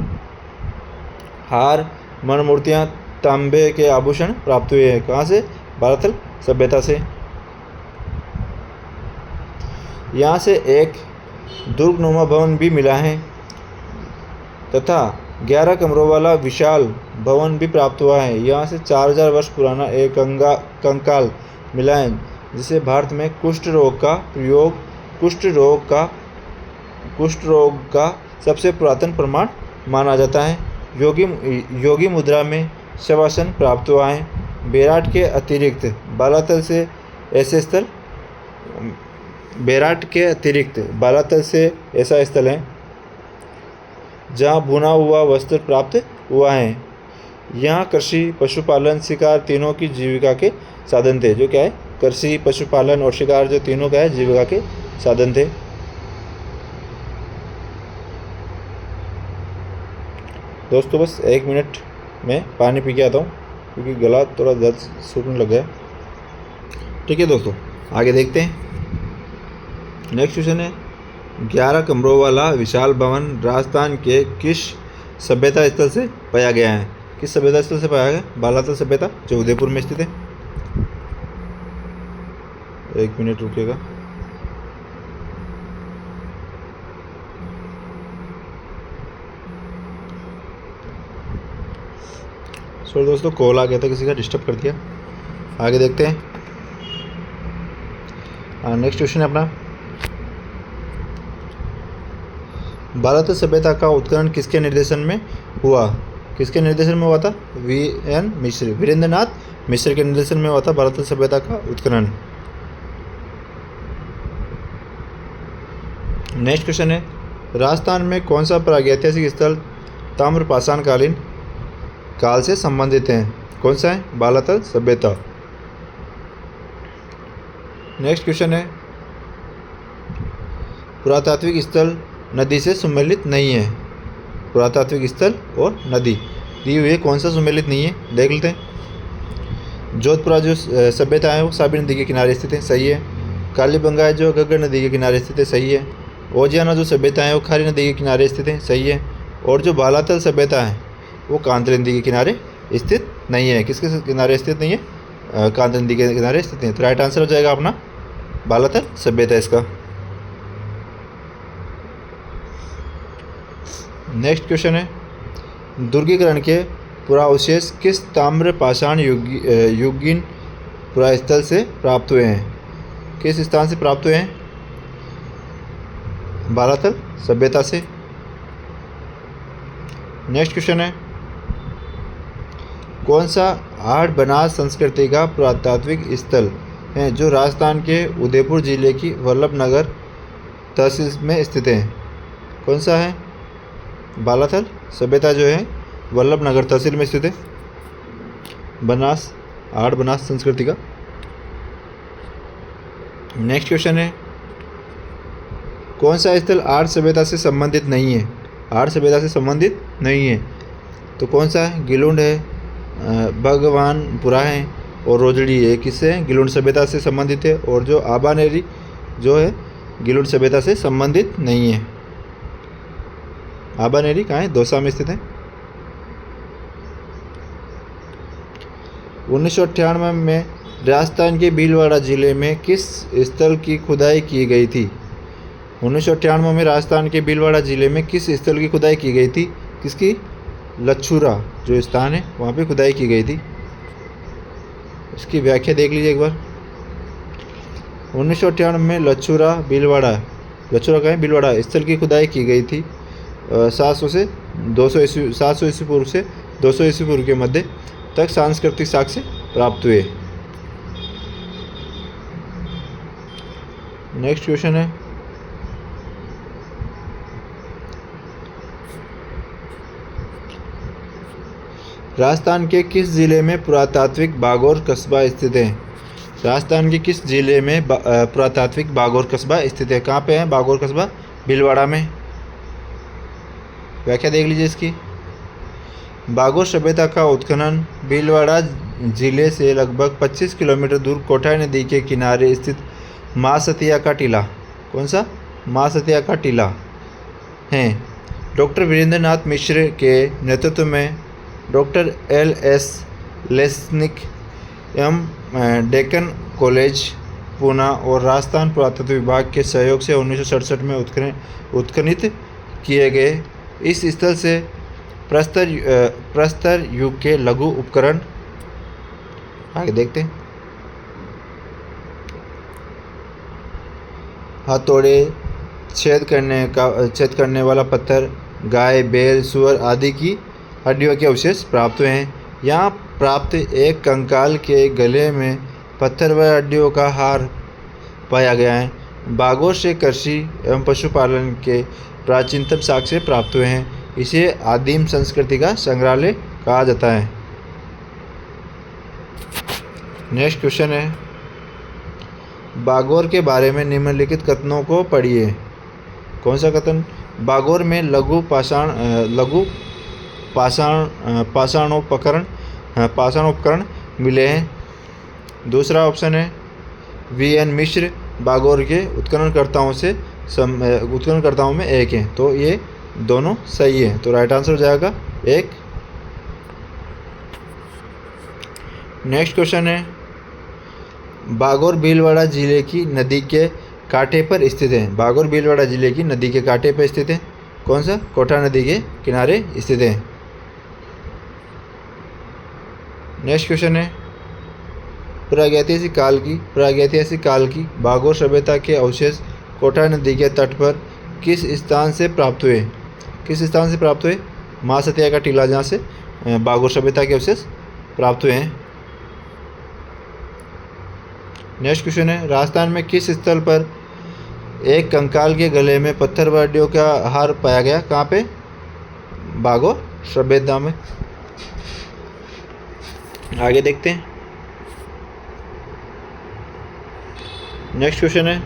हार, मणिमूर्तियाँ, तांबे के आभूषण प्राप्त हुए हैं। कहाँ से? बालातल सभ्यता से। यहाँ से एक दुर्गनुमा भवन भी मिला है तथा 11 कमरों वाला विशाल भवन भी प्राप्त हुआ है। यहाँ से 4000 वर्ष पुराना एक कंकाल मिला है जिसे भारत में कुष्ठ रोग का सबसे पुरातन प्रमाण माना जाता है। योगी मुद्रा में शवासन प्राप्त हुआ है। बेराट के अतिरिक्त बालातल से ऐसा स्थल है जहाँ भुना हुआ वस्त्र प्राप्त हुआ है। यहाँ कृषि, पशुपालन, शिकार तीनों की जीविका के साधन थे। जो क्या है? कृषि, पशुपालन और शिकार जो तीनों का है जीविका के साधन थे। दोस्तों बस 1 मिनट में पानी पी के आता हूँ क्योंकि गला थोड़ा दर्द सूखने लग गया। ठीक है दोस्तों, आगे देखते हैं। नेक्स्ट क्वेश्चन है, 11 कमरों वाला विशाल भवन राजस्थान के किस सभ्यता स्थल से पाया गया है? किस सभ्यता स्थल से पाया गया? बालातल सभ्यता जो उदयपुर में स्थित है। 1 मिनट रुकिएगा। सॉरी दोस्तों, कॉल आ गया था, किसी का डिस्टर्ब कर दिया। आगे देखते हैं। नेक्स्ट क्वेश्चन है अपना, बालातल सभ्यता का उत्खनन किसके निर्देशन में हुआ? किसके निर्देशन में हुआ था? वीएन मिश्र, वीरेंद्रनाथ मिश्र के निर्देशन में हुआ था बालातल सभ्यता का उत्खनन। नेक्स्ट क्वेश्चन है, राजस्थान में कौन सा प्रागैतिहासिक स्थल ताम्रपाषाण कालीन काल से संबंधित है? कौन सा है? बालातल सभ्यता। नेक्स्ट क्वेश्चन है, पुरातात्विक स्थल नदी से सम्मिलित नहीं है। पुरातात्विक स्थल और नदी दी हुई है, कौन सा सम्मिलित नहीं है? देख लेते हैं। जोधपुरा जो सभ्यता है वो साबी नदी के किनारे स्थित है, सही है। कालीबंगा है जो घग्गर नदी के किनारे स्थित है, सही है। ओजियाना जो सभ्यता है वो खारी नदी के किनारे स्थित है, सही है। और जो बालातल सभ्यता है वो कांतली नदी के किनारे स्थित नहीं है। किसके किनारे स्थित नहीं है? कांतली नदी के किनारे स्थित है। तो राइट आंसर हो जाएगा अपना बालातल सभ्यता इसका। नेक्स्ट क्वेश्चन है, दुर्गीकरण के पुरावशेष किस ताम्रपाषाण युगीन पुरास्थल से प्राप्त हुए हैं? किस स्थान से प्राप्त हुए हैं? बालातल सभ्यता से। नेक्स्ट क्वेश्चन है, कौन सा आड़ बनास संस्कृति का पुरातात्विक स्थल है जो राजस्थान के उदयपुर जिले की वल्लभनगर तहसील में स्थित है? कौन सा है? बालातल सभ्यता जो है वल्लभनगर तहसील में स्थित है, बनास, आड़ बनास संस्कृति का। नेक्स्ट क्वेश्चन है, कौन सा स्थल आर्य सभ्यता से संबंधित नहीं है? आर्य सभ्यता से संबंधित नहीं है तो कौन सा है? गिलुंड है, भगवानपुरा है और रोजड़ी है। किससे है? गिलुंड सभ्यता से संबंधित है। और जो आबानेरी जो है गिलुंड सभ्यता से संबंधित नहीं है। आबानेरी कहाँ है? दौसा में स्थित है। 1998 में राजस्थान के भीलवाड़ा जिले में किस स्थल की खुदाई की गई थी? 1998 में राजस्थान के भीलवाड़ा जिले में किस स्थल की खुदाई की गई थी? किसकी? लच्छूरा जो स्थान है वहाँ पे खुदाई की गई थी। इसकी व्याख्या देख लीजिए एक बार। 1998 में लच्छूरा भीलवाड़ा, लच्छूरा कहाँ है? भीलवाड़ा स्थल की खुदाई की गई थी 700 से 200 ईस्वी पूर्व से 200 ईस्वी पूर्व के मध्य तक सांस्कृतिक साक्ष्य प्राप्त हुए। नेक्स्ट क्वेश्चन है, राजस्थान के किस जिले में पुरातात्विक बागौर कस्बा स्थित है? राजस्थान के किस जिले में पुरातात्विक बागौर कस्बा स्थित है? कहाँ पे है बागौर कस्बा? भीलवाड़ा में। व्याख्या देख लीजिए इसकी। बागौर सभ्यता का उत्खनन भीलवाड़ा जिले से लगभग 25 किलोमीटर दूर कोठाई नदी के किनारे स्थित माँ सतिया का टीला, कौन सा? माँ सतिया का टीला है। डॉक्टर वीरेंद्रनाथ मिश्र के नेतृत्व में डॉक्टर LS लेस्निक एवं डेक्कन कॉलेज पूना और राजस्थान पुरातत्व विभाग के सहयोग से 1967 में उत्खनित किए गए इस स्थल से प्रस्तर युग के लघु उपकरण, आगे देखते हैं, हथौड़े, छेद करने वाला पत्थर, गाय, बैल, सुअर आदि की हड्डियों के अवशेष प्राप्त हुए हैं। यहाँ प्राप्त एक कंकाल के गले में पत्थर व हड्डियों का हार पाया गया है। बागौर से कृषि एवं पशुपालन के प्राचीनतम साक्ष्य प्राप्त हुए हैं। इसे आदिम संस्कृति का संग्रहालय कहा जाता है। नेक्स्ट क्वेश्चन है, बागौर के बारे में निम्नलिखित कथनों को पढ़िए। कौन सा कथन? बागौर में लघु पाषाणोपकरण मिले हैं। दूसरा ऑप्शन है VN मिश्र बागौर के उत्खननकर्ताओं में एक हैं, तो ये दोनों सही है, तो राइट आंसर हो जाएगा 1। नेक्स्ट क्वेश्चन है, बागोर भीलवाड़ा जिले की नदी के कांटे पर स्थित है। बागोर भीलवाड़ा जिले की नदी के कांटे पर स्थित है। कौन सा? कोटा नदी के किनारे स्थित है। नेक्स्ट क्वेश्चन है, प्रागैतिहासिक काल की बागोर सभ्यता के अवशेष कोटा नदी के तट पर किस स्थान से प्राप्त हुए? किस स्थान से प्राप्त हुए? महासतिया का टीला, जहाँ से बागोर सभ्यता के अवशेष प्राप्त हुए हैं। नेक्स्ट क्वेश्चन है, राजस्थान में किस स्थल पर एक कंकाल के गले में पत्थरवड़ियों का हार पाया गया? कहाँ पे? बागोर सभ्यता में। आगे देखते हैं। नेक्स्ट क्वेश्चन है,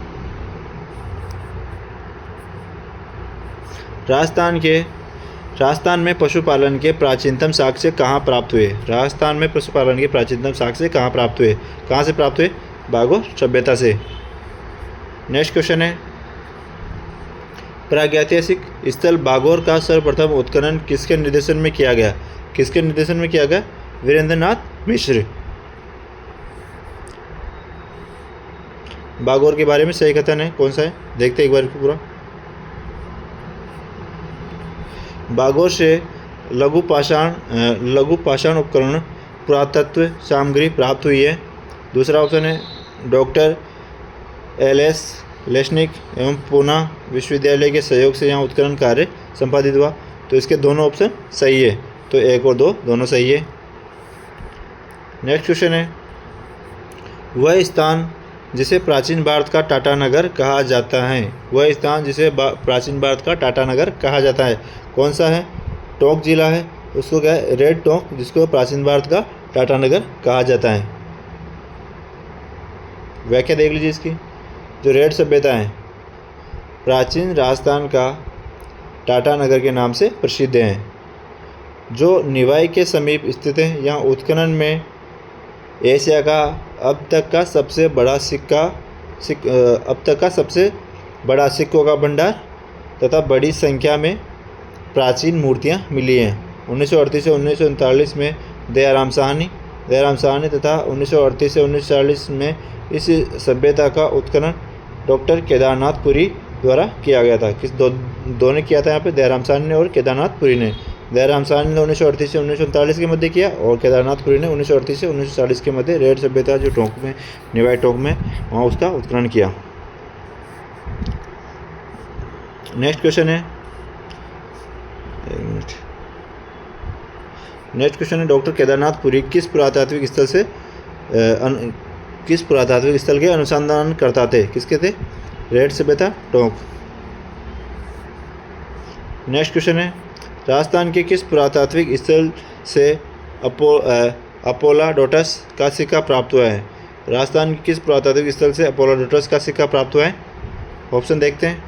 राजस्थान में पशुपालन के प्राचीनतम साक्ष्य कहाँ प्राप्त हुए? राजस्थान में पशुपालन के प्राचीनतम साक्ष्य कहाँ प्राप्त हुए? कहाँ से प्राप्त हुए? बागोर सभ्यता से। नेक्स्ट क्वेश्चन है, प्रागैतिहासिक स्थल बागोर का सर्वप्रथम उत्खनन किसके निर्देशन में किया गया? किसके निर्देशन में किया गया? वीरेंद्रनाथ मिश्र। बागोर के बारे में सही कथन है कौन सा है? देखते हैं एक बार पूरा। बागोर से लघु पाषाण उपकरण पुरातत्व सामग्री प्राप्त हुई है। दूसरा ऑप्शन है, डॉक्टर LS लेशनिक एवं पूना विश्वविद्यालय के सहयोग से यहाँ उत्खनन कार्य संपादित हुआ। तो इसके दोनों ऑप्शन सही है, तो 1 और 2 दोनों सही है। नेक्स्ट क्वेश्चन है, वह स्थान जिसे प्राचीन भारत का टाटा नगर कहा जाता है। वह स्थान जिसे प्राचीन भारत का टाटा नगर कहा जाता है कौन सा है? टोंक जिला है, उसको क्या है? रेड टोंक, जिसको प्राचीन भारत का टाटा नगर कहा जाता है। व्याख्या देख लीजिए इसकी। जो रेड सभ्यता है प्राचीन राजस्थान का टाटा नगर के नाम से प्रसिद्ध है, जो निवाई के समीप स्थित है। यहाँ उत्खनन में एशिया का अब तक का सबसे बड़ा सिक्कों का भंडार तथा बड़ी संख्या में प्राचीन मूर्तियाँ मिली हैं। 1938 से 1939 में दयाराम साहनी तथा 1938 से 1940 में इस सभ्यता का उत्खनन डॉक्टर केदारनाथ पुरी द्वारा किया गया था। दो ने किया था यहाँ पे? दयाराम साहनी ने और केदारनाथ पुरी ने। दयाराम साहनी ने 1938 से 1939 के मध्य किया और केदारनाथ पुरी ने 1938 से 1940 के मध्य रेड सभ्यता जो टोंक में, निवाई टोंक में, वहाँ उसका उत्खनन किया। नेक्स्ट क्वेश्चन है, डॉक्टर केदारनाथ पुरी किस पुरातात्विक स्थल के अनुसंधान करता थे? किसके थे? रेड सभ्यता टोंक। नेक्स्ट क्वेश्चन है, राजस्थान के किस पुरातात्विक स्थल से अपोलोडोटस का सिक्का प्राप्त हुआ है? राजस्थान के किस पुरातात्विक स्थल से अपोलोडोटस का सिक्का प्राप्त हुआ है? ऑप्शन देखते हैं।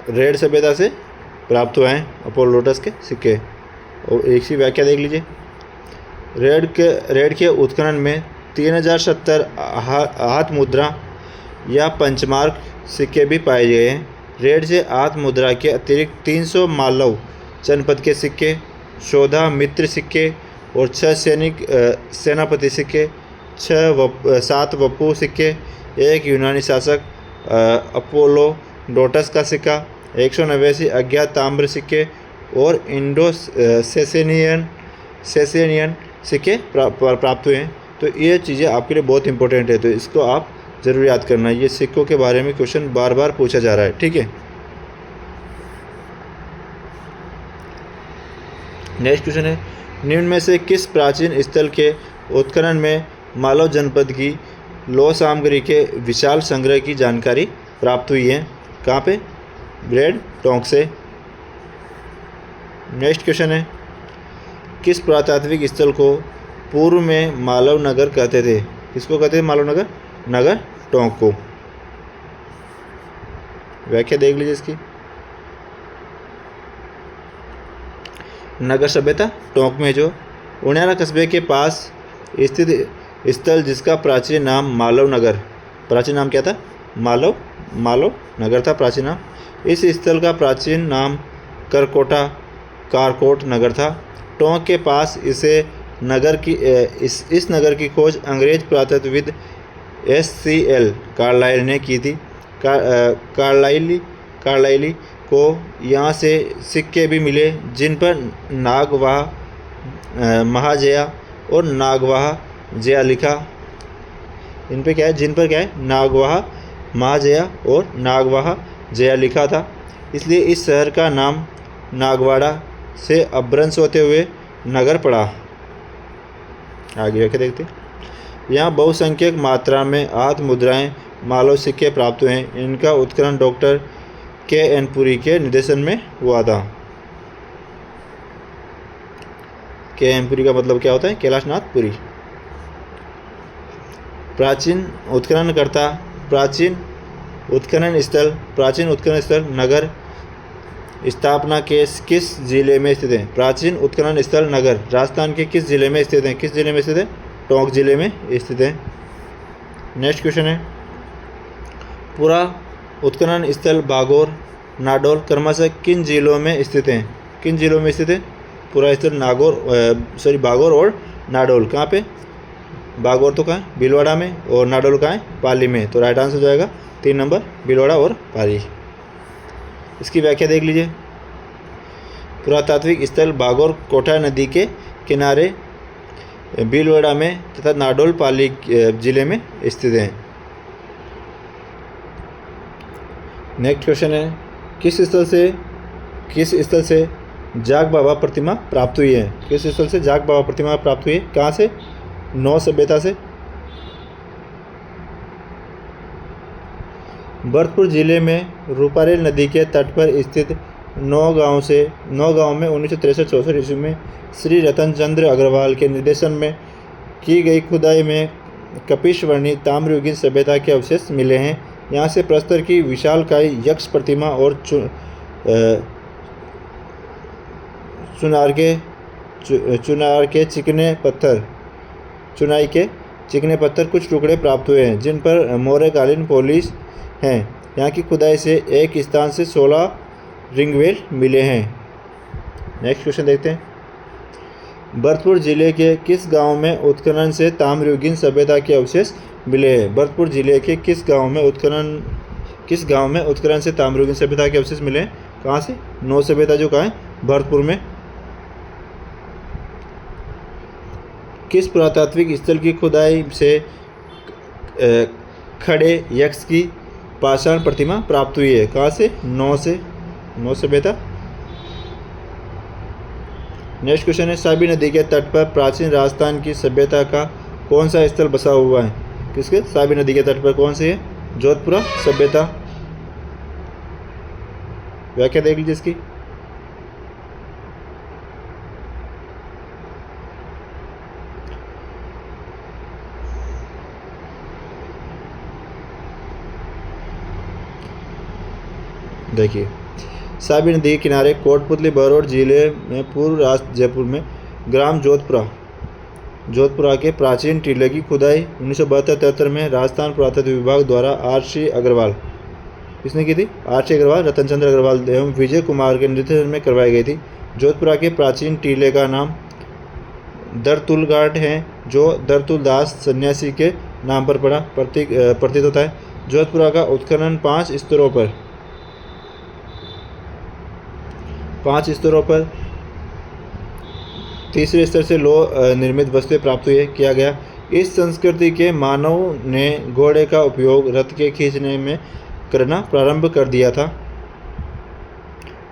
रेड सभ्यता से प्राप्त हुए हैं अपोलोडोटस के सिक्के। और एक सी व्याख्या देख लीजिए। रेड के उत्खनन में 3070 हाथ मुद्रा या पंचमार्क सिक्के भी पाए गए हैं। रेड से हाथ मुद्रा के अतिरिक्त 300 मालव जनपद के सिक्के, 14 मित्र सिक्के और 6 सेनापति सिक्के, 7 वपू सिक्के, 1 यूनानी शासक अपोलोडोटस का सिक्का, 189 अज्ञात ताम्र सिक्के और इंडो सेसेनियन सिक्के प्राप्त हुए हैं। तो ये चीज़ें आपके लिए बहुत इंपॉर्टेंट है, तो इसको आप ज़रूर याद करना। ये सिक्कों के बारे में क्वेश्चन बार बार पूछा जा रहा है, ठीक है। नेक्स्ट क्वेश्चन है, निम्न में से किस प्राचीन स्थल के उत्खनन में मालव जनपद की लौह सामग्री के विशाल संग्रह की जानकारी प्राप्त हुई है? कहाँ पे? रेड टोंक से। नेक्स्ट क्वेश्चन है, किस पुरातात्विक स्थल को पूर्व में मालव नगर कहते थे? किसको कहते थे मालव नगर? नगर टोंक को। व्याख्या देख लीजिए इसकी। नगर सभ्यता टोंक में जो उनियारा कस्बे के पास स्थित स्थल जिसका प्राचीन नाम मालव नगर, प्राचीन नाम क्या था? मालव मालो नगर था प्राचीन नाम। इस स्थल का प्राचीन नाम कारकोट नगर था। टोंक के पास इसे नगर की इस नगर की खोज अंग्रेज पुरातत्वविद SCL कार्लाइल ने की थी। कार्लाइली को यहाँ से सिक्के भी मिले जिन पर नागवाह महाजया और नागवाह जया लिखा। इन पे क्या है, जिन पर क्या है, नागवाह महाजया और नागवाह जया लिखा था। इसलिए इस शहर का नाम नागवाड़ा से अपभ्रंश होते हुए नगर पड़ा। आगे आके देखते हैं। यहाँ बहुसंख्यक मात्रा में हाथ मुद्राएं मालो सिक्के प्राप्त हुए हैं। इनका उत्खनन डॉक्टर KN पुरी के निर्देशन में हुआ था। KN पुरी का मतलब क्या होता है, कैलाशनाथ पुरी। प्राचीन उत्खननकर्ता, प्राचीन उत्खनन स्थल नगर स्थापना के किस जिले में स्थित है। प्राचीन उत्खनन स्थल नगर राजस्थान के किस जिले में स्थित है। किस जिले में स्थित है, टोंक जिले में स्थित है। नेक्स्ट क्वेश्चन है, पूरा उत्खनन स्थल बागौर नाडोल क्रमशः किन जिलों में स्थित हैं। किन जिलों में स्थित है, पूरा स्थल बागौर और नाडोल। कहाँ पे, बागौर तो कहाँ है, भीलवाड़ा में, और नाडोल कहाँ है, पाली में। तो राइट आंसर हो जाएगा 3 नंबर, भीलवाड़ा और पाली। इसकी व्याख्या देख लीजिए। पुरातात्विक स्थल बागौर कोटा नदी के किनारे भीलवाड़ा में तथा नाडोल पाली जिले में स्थित है। नेक्स्ट क्वेश्चन है, किस स्थल से जाग बाबा प्रतिमा प्राप्त हुई है। किस स्थल से जाग बाबा प्रतिमा प्राप्त हुई है, कहाँ से, नौ सभ्यता से। भरतपुर जिले में रूपारेल नदी के तट पर स्थित 9 गांव में 1963-64 ईस्वी में श्री रतन चंद्र अग्रवाल के निर्देशन में की गई खुदाई में कपिशवर्णी ताम्रयुगीन सभ्यता के अवशेष मिले हैं। यहाँ से प्रस्तर की विशालकाय यक्ष प्रतिमा और चुनाई के चिकने पत्थर कुछ टुकड़े प्राप्त हुए हैं जिन पर मौर्यकालीन पॉलिश हैं। यहाँ की खुदाई से एक स्थान से 16 रिंगवेल मिले हैं। नेक्स्ट क्वेश्चन देखते हैं, भरतपुर जिले के किस गांव में उत्खनन से ताम्रयुगीन सभ्यता के अवशेष मिले हैं। भरतपुर जिले के किस गांव में उत्खनन से ताम्रयुगीन सभ्यता के अवशेष मिले हैं, कहाँ से, नौ सभ्यता जो कहाँ है, भरतपुर में। किस पुरातात्विक स्थल की खुदाई से खड़े यक्ष की पाषाण प्रतिमा प्राप्त हुई है, कहाँ से, नौ सभ्यता। नेक्स्ट क्वेश्चन है, साबी नदी के तट पर प्राचीन राजस्थान की सभ्यता का कौन सा स्थल बसा हुआ है। किसके, साबी नदी के तट पर कौन सी है, जोधपुरा सभ्यता। व्याख्या देख लीजिए इसकी। देखिए, साबी नदी के किनारे कोटपुतली बरौर जिले में पूर्व राष्ट्र जयपुर में ग्राम जोधपुरा के प्राचीन टीले की खुदाई 1972-73 में राजस्थान पुरातत्व विभाग द्वारा RC अग्रवाल, किसने की थी, RC अग्रवाल, रतन चंद्र अग्रवाल एवं विजय कुमार के निर्देशन में करवाई गई थी। जोधपुरा के प्राचीन टीले का नाम दरतुल घाट है जो दरतुल दास सन्यासी के नाम पर प्रतीत होता है। जोधपुरा का उत्खनन 5 स्तरों पर तीसरे स्तर से लोह निर्मित वस्तुएं प्राप्त किया गया। इस संस्कृति के मानव ने घोड़े का उपयोग रथ के खींचने में करना प्रारंभ कर दिया था।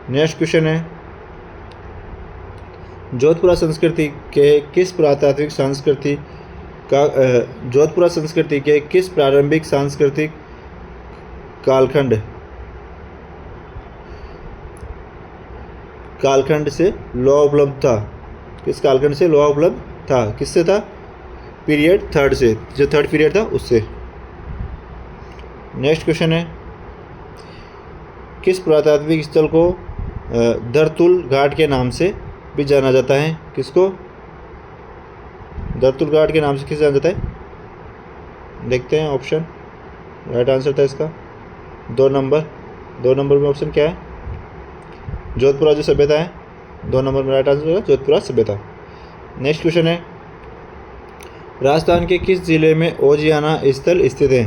नेक्स्ट क्वेश्चन है, जोधपुरा संस्कृति के किस प्रारंभिक सांस्कृतिक कालखंड से लोहा उपलब्ध था। किस कालखंड से लोहा उपलब्ध था, किससे था, पीरियड थर्ड से, जो थर्ड पीरियड था उससे। नेक्स्ट क्वेश्चन है, किस पुरातात्विक स्थल को दरतुल घाट के नाम से भी जाना जाता है। किसको, दरतुल घाट के नाम से किसे जाना जाता है, देखते हैं ऑप्शन। राइट आंसर था इसका दो नंबर में ऑप्शन क्या है? जोधपुरा जो सभ्यता है, 2 नंबर में राइट आंसर होगा जोधपुरा सभ्यता। नेक्स्ट क्वेश्चन है, राजस्थान के किस जिले में ओजियाना स्थल स्थित है?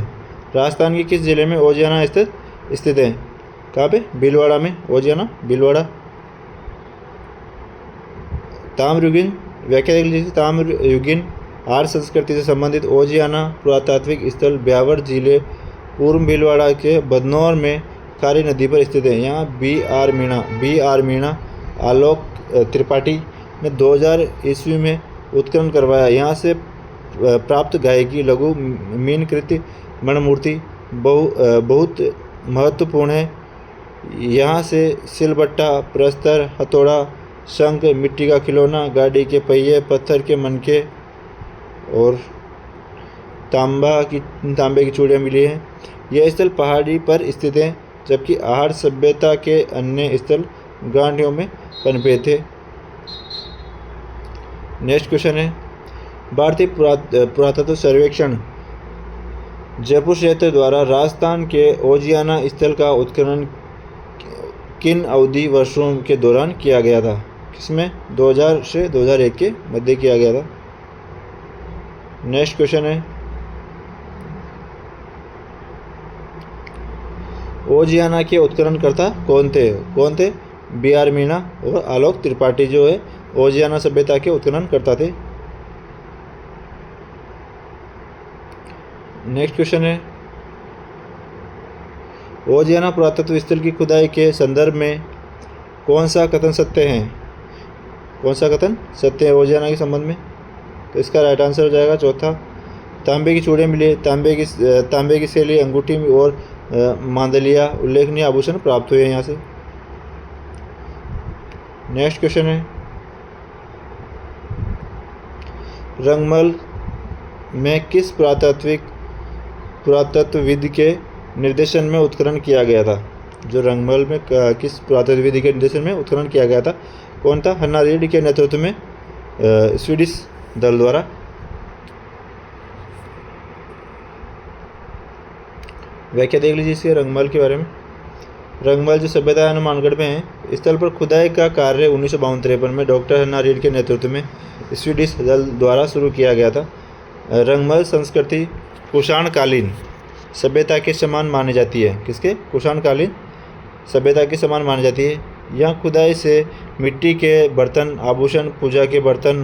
राजस्थान के किस जिले में ओजियाना स्थल स्थित है? कहाँ पे? भीलवाड़ा में ओजियाना, भीलवाड़ा। ताम्रयुगीन व्याख्या देख लीजिए। ताम्रयुगीन आर्य संस्कृति से संबंधित ओजियाना पुरातात्विक स्थल ब्यावर जिले पूर्व भीलवाड़ा के बदनौर में खारी नदी पर स्थित है। यहाँ बी आर मीणा आलोक त्रिपाठी ने 2000 ईस्वी में उत्खनन करवाया। यहाँ से प्राप्त गायकी लघु मीनकृति मणिमूर्ति बहुत महत्वपूर्ण है। यहाँ से सिलबट्टा, प्रस्तर, हथौड़ा, शंख, मिट्टी का खिलौना, गाड़ी के पहिए, पत्थर के मनके और तांबे की चूड़ियाँ मिली हैं। यह स्थल पहाड़ी पर स्थित है, जबकि आहार सभ्यता के अन्य स्थल गांठियों में पनपे थे। नेक्स्ट क्वेश्चन है, भारतीय पुरातत्व सर्वेक्षण जयपुर क्षेत्र द्वारा राजस्थान के ओजियाना स्थल का उत्खनन किन अवधि वर्षों के दौरान किया गया था? किसमें? 2000 से 2001 के मध्य किया गया था। नेक्स्ट क्वेश्चन है, ओजियाना के उत्खननकर्ता कौन थे? बी आर मीणा और आलोक त्रिपाठी जो है ओजियाना सभ्यता के उत्खननकर्ता थे। नेक्स्ट क्वेश्चन है, ओजियाना पुरातत्व स्थल की खुदाई के संदर्भ में कौन सा कथन सत्य है? कौन सा कथन सत्य है ओजियाना के संबंध में? तो इसका राइट आंसर हो जाएगा चौथा। तांबे की चूड़ियाँ मिली, तांबे की शैली, अंगूठी और मांदलिया उल्लेखनीय आभूषण प्राप्त हुए हैं यहाँ से। नेक्स्ट क्वेश्चन है, रंगमल में किस पुरातत्वविद के निर्देशन में उत्खनन किया गया था? जो रंगमल में किस पुरातत्वविद के निर्देशन में उत्खनन किया गया था? कौन था? हन्ना रेड्डी के नेतृत्व में स्वीडिश दल द्वारा। व्याख्या देख लीजिए इसके रंगमल के बारे में। रंगमल जो सभ्यता हनुमानगढ़ में है, स्थल पर खुदाई का कार्य 1952-53 में डॉक्टर हन्ना रेड्डी के नेतृत्व में स्वीडिश दल द्वारा शुरू किया गया था। रंगमल संस्कृति कुषाणकालीन सभ्यता के समान मानी जाती है। किसके? कुषाणकालीन सभ्यता के समान मानी जाती है। यहाँ खुदाई से मिट्टी के बर्तन, आभूषण, पूजा के बर्तन,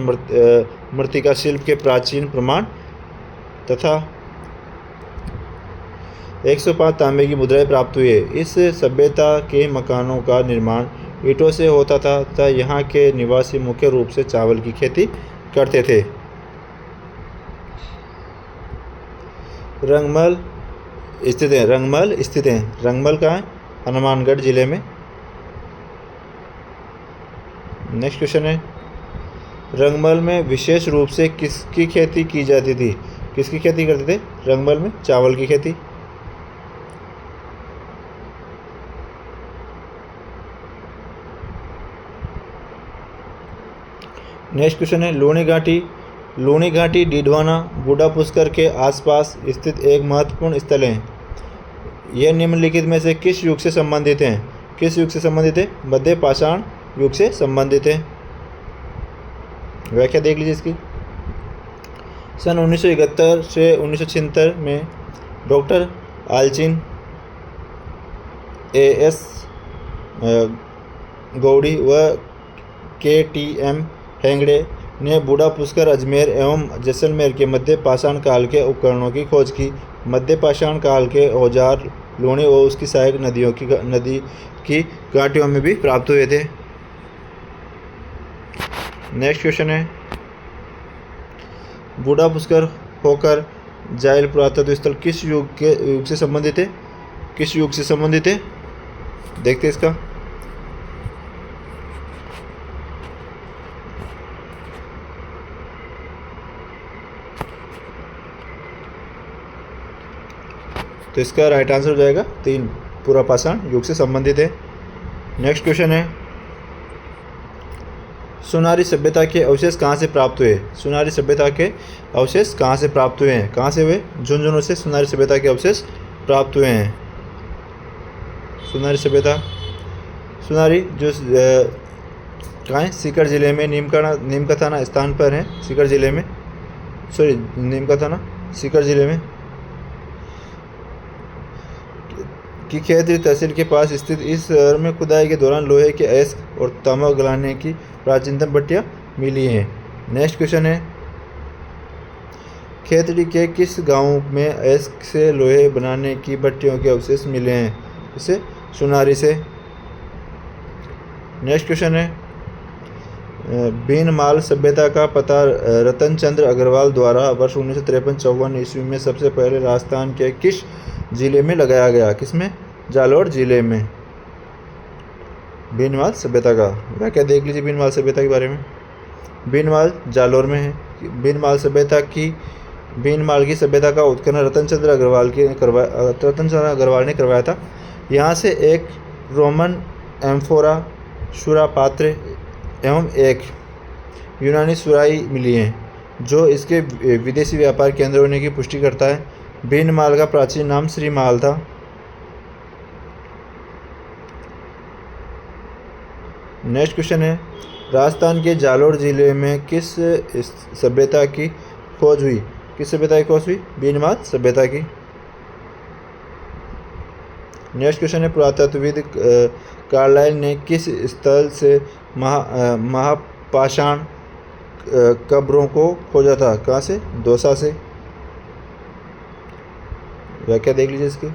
मृत्तिका शिल्प के प्राचीन प्रमाण तथा 105 तांबे की मुद्राएं प्राप्त हुई है। इस सभ्यता के मकानों का निर्माण ईंटों से होता था तथा यहाँ के निवासी मुख्य रूप से चावल की खेती करते थे। रंगमल स्थित है। रंगमल कहाँ है? हनुमानगढ़ जिले में। नेक्स्ट क्वेश्चन है, रंगमल में विशेष रूप से किसकी खेती की जाती थी? किसकी खेती करते थे रंगमल में? चावल की खेती। नेक्स्ट क्वेश्चन है, लूणी घाटी डीडवाना बूढ़ा पुष्कर के आसपास स्थित एक महत्वपूर्ण स्थल है। यह निम्नलिखित में से किस युग से संबंधित है? किस युग से संबंधित है? मध्य पाषाण युग से संबंधित है। व्याख्या देख लीजिए इसकी। सन 1971 से 1976 में डॉक्टर आलचिन, A.S. गौड़ी व KTM हेंगड़े ने बूढ़ा पुष्कर, अजमेर एवं जैसलमेर के मध्य पाषाण काल के उपकरणों की खोज की। मध्य पाषाण काल के औजार लूणी और उसकी सहायक नदी की घाटियों में भी प्राप्त हुए थे। नेक्स्ट क्वेश्चन है, बूढ़ा पुष्कर होकर जाइल पुरातत्व स्थल किस युग से संबंधित है? किस युग से संबंधित है? देखते हैं इसका। तो इसका राइट आंसर हो जाएगा 3, पूरा पाषाण युग से संबंधित है। नेक्स्ट क्वेश्चन है, सुनारी सभ्यता के अवशेष कहाँ से प्राप्त हुए? सुनारी सभ्यता के अवशेष कहाँ से प्राप्त हुए हैं? कहाँ से हुए? झुंझुनू से सुनारी सभ्यता के अवशेष प्राप्त हुए हैं। सुनारी सभ्यता। सुनारी जो कहाँ है, सीकर जिले में, नीम का थाना स्थान पर है, सीकर जिले में, सॉरी नीम का थाना सीकर जिले में की खेतरी तहसील के पास स्थित इस शहर में खुदाई के दौरान लोहे के अयस्क और तांबा गलाने की प्राचीनतम भट्टियाँ मिली हैं। नेक्स्ट क्वेश्चन है, खेतड़ी के किस गांव में अयस्क से लोहे बनाने की भट्टियों के अवशेष मिले हैं? इसे सुनारी से। नेक्स्ट क्वेश्चन है, बीनमाल सभ्यता का पता रतन चंद्र अग्रवाल द्वारा वर्ष 1953-54 ईस्वी में सबसे पहले राजस्थान के किस जिले में लगाया गया? किसमें? जालोर जिले में। बीनमाल सभ्यता का व्याख्या देख लीजिए बीनमाल सभ्यता के बारे में। बीनमाल जालोर में है। बीनमाल की सभ्यता का उत्खनन रतन चंद्र अग्रवाल ने करवाया था। यहाँ से एक रोमन एम्फोरा शुरा पात्र एवं एक यूनानी सुराही मिली है, जो इसके विदेशी व्यापार केंद्र होने की पुष्टि करता है। बीनमाल का प्राचीन नाम श्रीमाल था। नेक्स्ट क्वेश्चन है, राजस्थान के जालोर जिले में किस सभ्यता की खोज हुई? किस सभ्यता की खोज हुई? बीनमाल सभ्यता की। नेक्स्ट क्वेश्चन है, पुरातत्वविद कार्लाइल ने किस स्थल से महापाषाण कब्रों को खोजा था? कहाँ से? दौसा से। व्याख्या देख लीजिए इसकी।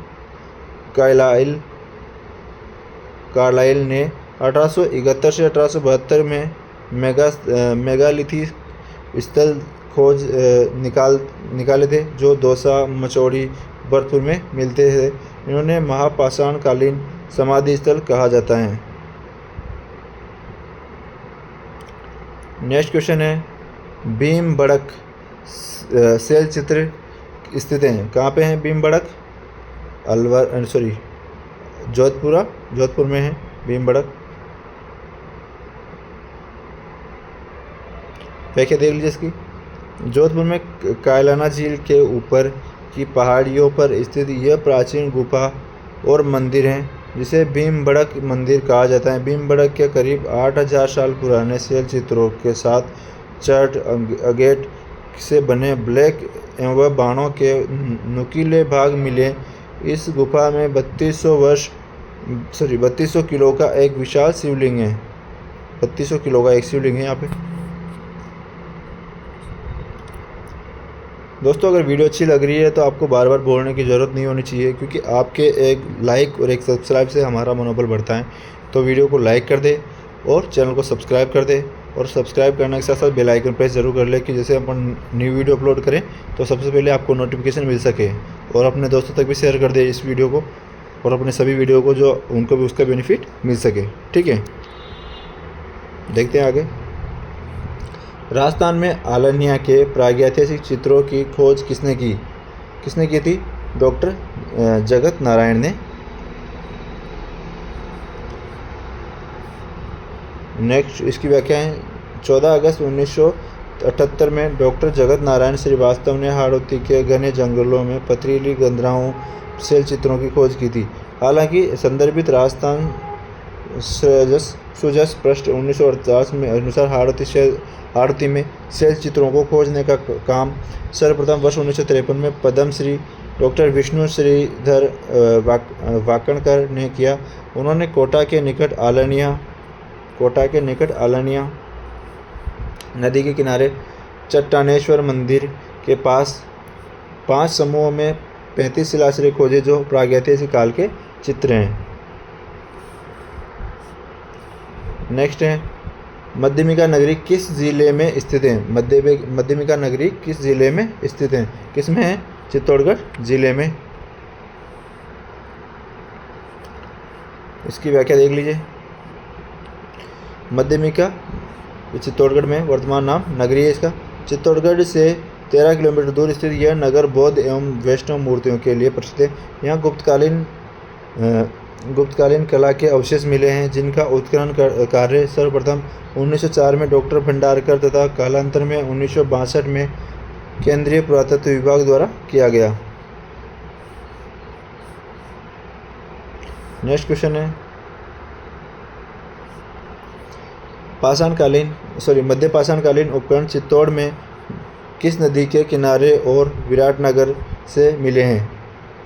कार्लाइल ने 1871 से 1872 में मेगालिथिक स्थल खोज निकाले थे, जो दौसा, मचौड़ी, भरतपुर में मिलते थे। इन्होंने महापाषाणकालीन समाधि स्थल कहा जाता है। नेक्स्ट क्वेश्चन है, भीमबड़क शैल चित्र स्थित हैं? कहाँ पे हैं भीमबड़क? जोधपुर में है भीमबड़क। व्याख्या देख लीजिए इसकी। जोधपुर में कायलाना झील के ऊपर की पहाड़ियों पर स्थित यह प्राचीन गुफा और मंदिर है, जिसे भीमबड़क मंदिर कहा जाता है। भीमबड़क के करीब 8000 साल पुराने शैल चित्रों के साथ चर्ट अगेट से बने ब्लैक एवं बाणों के नुकीले भाग मिले। इस गुफा में 3200 किलो का एक विशाल शिवलिंग है। 3200 किलो का एक शिवलिंग है यहाँ पे। दोस्तों, अगर वीडियो अच्छी लग रही है तो आपको बार बार बोलने की ज़रूरत नहीं होनी चाहिए, क्योंकि आपके एक लाइक और एक सब्सक्राइब से हमारा मनोबल बढ़ता है। तो वीडियो को लाइक कर दे और चैनल को सब्सक्राइब कर दे, और सब्सक्राइब करने के साथ साथ बेल आइकन प्रेस जरूर कर ले, कि जैसे अपन न्यू वीडियो अपलोड करें तो सबसे पहले आपको नोटिफिकेशन मिल सके। और अपने दोस्तों तक भी शेयर कर दे इस वीडियो को, और अपने सभी वीडियो को, जो उनको भी उसका बेनिफिट मिल सके। ठीक है, देखते हैं आगे। राजस्थान में आलनिया के प्रागैतिहासिक चित्रों की खोज किसने की? किसने की थी? डॉक्टर जगत नारायण ने। नेक्स्ट इसकी व्याख्या है, 14 अगस्त 1978 में डॉक्टर जगत नारायण श्रीवास्तव ने हाड़ौती के घने जंगलों में पथरीली गंधराओं शैल चित्रों की खोज की थी। हालांकि संदर्भित राजस्थान सुजस पृष्ठ 1948 में अनुसार हाड़ौती में शैल चित्रों को खोजने का काम सर्वप्रथम वर्ष 1953 में पद्मश्री डॉक्टर विष्णु श्रीधर वाकणकर ने किया। उन्होंने कोटा के निकट आलनिया नदी के किनारे चट्टानेश्वर मंदिर के पास 5 समूहों में 35 शिलाश्रय खोजे, जो प्रागैतिहासिक काल के चित्र हैं। नेक्स्ट है, मध्यमिका नगरी किस जिले में स्थित है? मध्यमिका नगरी किस जिले में स्थित है? किस में है? चित्तौड़गढ़ जिले में। इसकी व्याख्या देख लीजिए। मध्यमिका चित्तौड़गढ़ में, वर्तमान नाम नगरी है इसका। चित्तौड़गढ़ से 13 किलोमीटर दूर स्थित यह नगर बौद्ध एवं वैष्णव मूर्तियों के लिए प्रसिद्ध है। यहाँ गुप्तकालीन कला के अवशेष मिले हैं, जिनका उत्खनन कार्य सर्वप्रथम 1904 में डॉक्टर भंडारकर तथा कालांतर में 1962 में केंद्रीय पुरातत्व विभाग द्वारा किया गया। नेक्स्ट क्वेश्चन है मध्य पाषाणकालीन उपकरण चित्तौड़ में किस नदी के किनारे और विराटनगर से मिले हैं?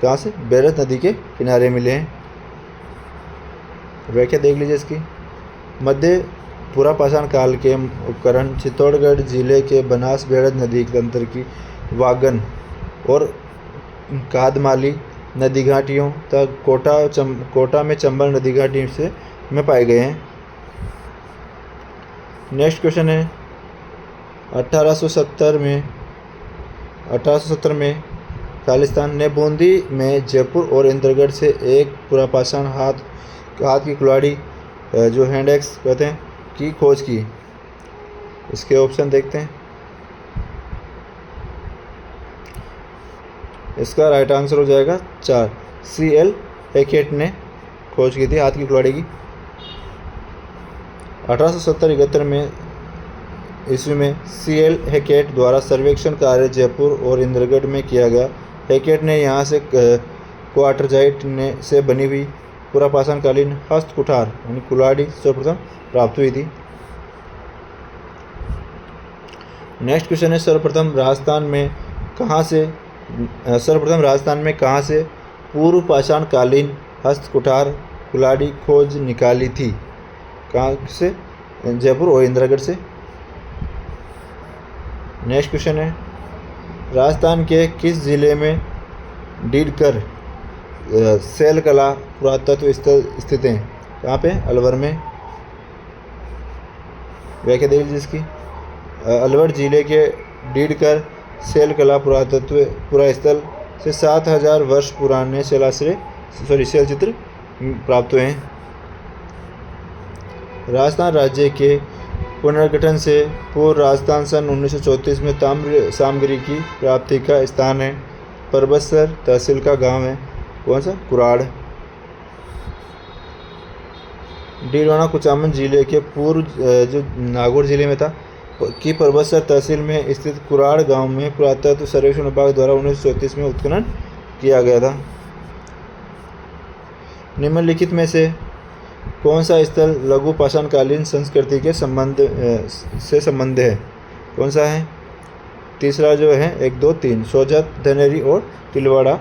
कहाँ से? बैरज नदी के किनारे मिले हैं। व्याख्या देख लीजिए इसकी। मध्य पूरा पाषाण काल के उपकरण चित्तौड़गढ़ जिले के बनास बैरज नदी तंत्र की वागन और कादमाली नदी घाटियों तक कोटा में चंबल नदी घाटी से में पाए गए हैं। नेक्स्ट क्वेश्चन है 1870 में खालिस्तान ने बूंदी में जयपुर और इंद्रगढ़ से एक पुरापाषाण हाथ की कुल्हाड़ी जो हैंड एक्स कहते हैं की खोज की। इसके ऑप्शन देखते हैं। इसका राइट आंसर हो जाएगा 4। C.L. हैकेट ने खोज की थी हाथ की कुल्हाड़ी की। 1870-71 में ईस्वी में C.L. हैकेट द्वारा सर्वेक्षण कार्य जयपुर और इंद्रगढ़ में किया गया। हैकेट ने यहाँ से क्वार्टरजाइट से बनी हुई पुरापाषाणकालीन हस्त कुठार यानी कुल्हाड़ी सर्वप्रथम प्राप्त हुई थी। नेक्स्ट क्वेश्चन है सर्वप्रथम राजस्थान में कहाँ से पूर्व पाषाणकालीन हस्त कुठार कुल्हाड़ी खोज निकाली थी? कहाँ से? जयपुर और इंद्रगढ़ से। नेक्स्ट क्वेश्चन है राजस्थान के किस जिले में डीडकर शैल कला पुरातत्व स्थल स्थित हैं? कहाँ पे? अलवर में। व्याख्या देख लीजिए इसकी। अलवर जिले के डीडकर शैल कला पुरातत्व पुरास्थल से 7000 वर्ष पुराने शैल चित्र प्राप्त हुए हैं। राजस्थान राज्य के पुनर्गठन से पूर्व राजस्थान सन 1934 में ताम्र सामग्री की प्राप्ति का स्थान है। परबतसर तहसील का गांव है कौन सा? कुराड़। डीडवाना कुचामन जिले के पूर्व जो नागौर जिले में था कि परबतसर तहसील में स्थित कुराड़ गांव में पुरातत्व सर्वेक्षण विभाग द्वारा 1934 में उत्खनन किया गया था। निम्नलिखित में से कौन सा स्थल लघु पाषाणकालीन संस्कृति के संबंध है? कौन सा है? तीसरा जो है 1, 2, 3 सोजत, धनेरी और तिलवाड़ा।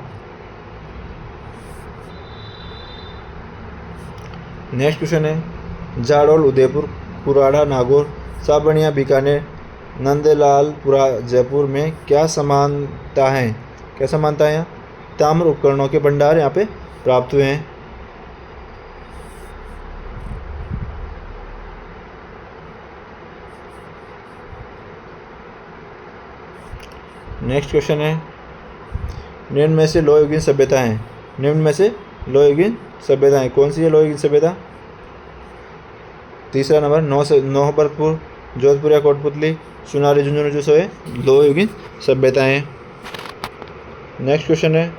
नेक्स्ट क्वेश्चन है जाडौल उदयपुर, कुराड़ा नागौर, साबनिया बीकानेर, नंदलालपुरा जयपुर में क्या समानता है? क्या समानता है? यहाँ ताम्र उपकरणों के भंडार यहाँ पे प्राप्त हुए हैं। नेक्स्ट क्वेश्चन है निम्न में से लोहयुगीन सभ्यताएं। निम्न में से लोहयुगीन सभ्यताएं कौन सी है? लोहयुगीन सभ्यता तीसरा नंबर नौबतपुर, जोधपुर या कोटपुतली, सुनारी झुंझुनू जो है लोहयुगीन सभ्यताएं। नेक्स्ट क्वेश्चन है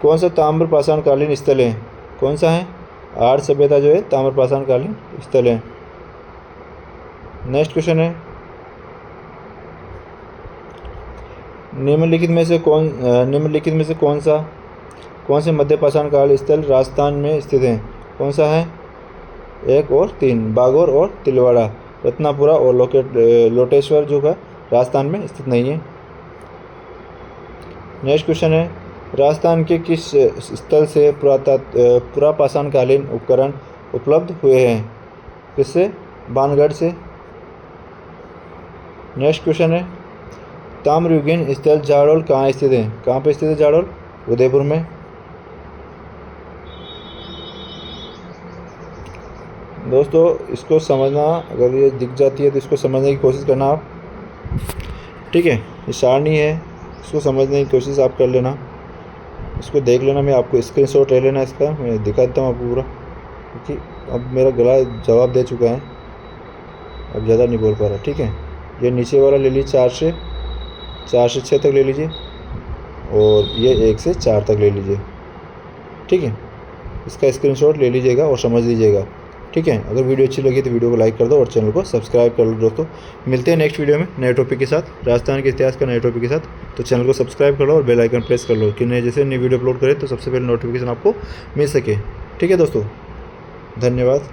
कौन सा ताम्र पाषाणकालीन स्थल है? कौन सा है? आर्य सभ्यता जो है ताम्र पाषाणकालीन स्थल है। नेक्स्ट क्वेश्चन है निम्नलिखित में से कौन से मध्य पाषाणकाल स्थल राजस्थान में स्थित हैं? कौन सा है? 1 और 3 बागौर और तिलवाड़ा, रत्नापुरा और लोटेश्वर जो है राजस्थान में स्थित नहीं है। नेक्स्ट क्वेश्चन है राजस्थान के किस स्थल से पुरापाषाणकालीन उपकरण उपलब्ध हुए हैं? किससे? बाणगढ़ से। नेक्स्ट क्वेश्चन है ताम्रयुगीन स्थल जाडौल कहाँ स्थित है? कहाँ पे स्थित है जाडौल? उदयपुर में। दोस्तों इसको समझना, अगर ये दिख जाती है तो इसको समझने की कोशिश करना आप, ठीक है? ये सारणी है, इसको समझने की कोशिश आप कर लेना, इसको देख लेना। मैं आपको स्क्रीनशॉट ले लेना इसका, मैं दिखा देता हूँ आपको पूरा, क्योंकि अब मेरा गला जवाब दे चुका है, अब ज़्यादा नहीं बोल पा रहा, ठीक है? ये नीचे वाला ले लीजिए 4 से 6 तक ले लीजिए, और ये 1 से 4 तक ले लीजिए, ठीक है? इसका स्क्रीनशॉट ले लीजिएगा और समझ लीजिएगा, ठीक है। अगर वीडियो अच्छी लगी तो वीडियो को लाइक कर दो और चैनल को सब्सक्राइब कर लो दोस्तों। मिलते हैं नेक्स्ट वीडियो में नए टॉपिक के साथ, राजस्थान के इतिहास का नए टॉपिक के साथ। तो चैनल को सब्सक्राइब कर लो और बेल आइकन प्रेस कर लो कि नए जैसे नई वीडियो अपलोड करें तो सबसे पहले नोटिफिकेशन आपको मिल सके। ठीक है दोस्तों, धन्यवाद।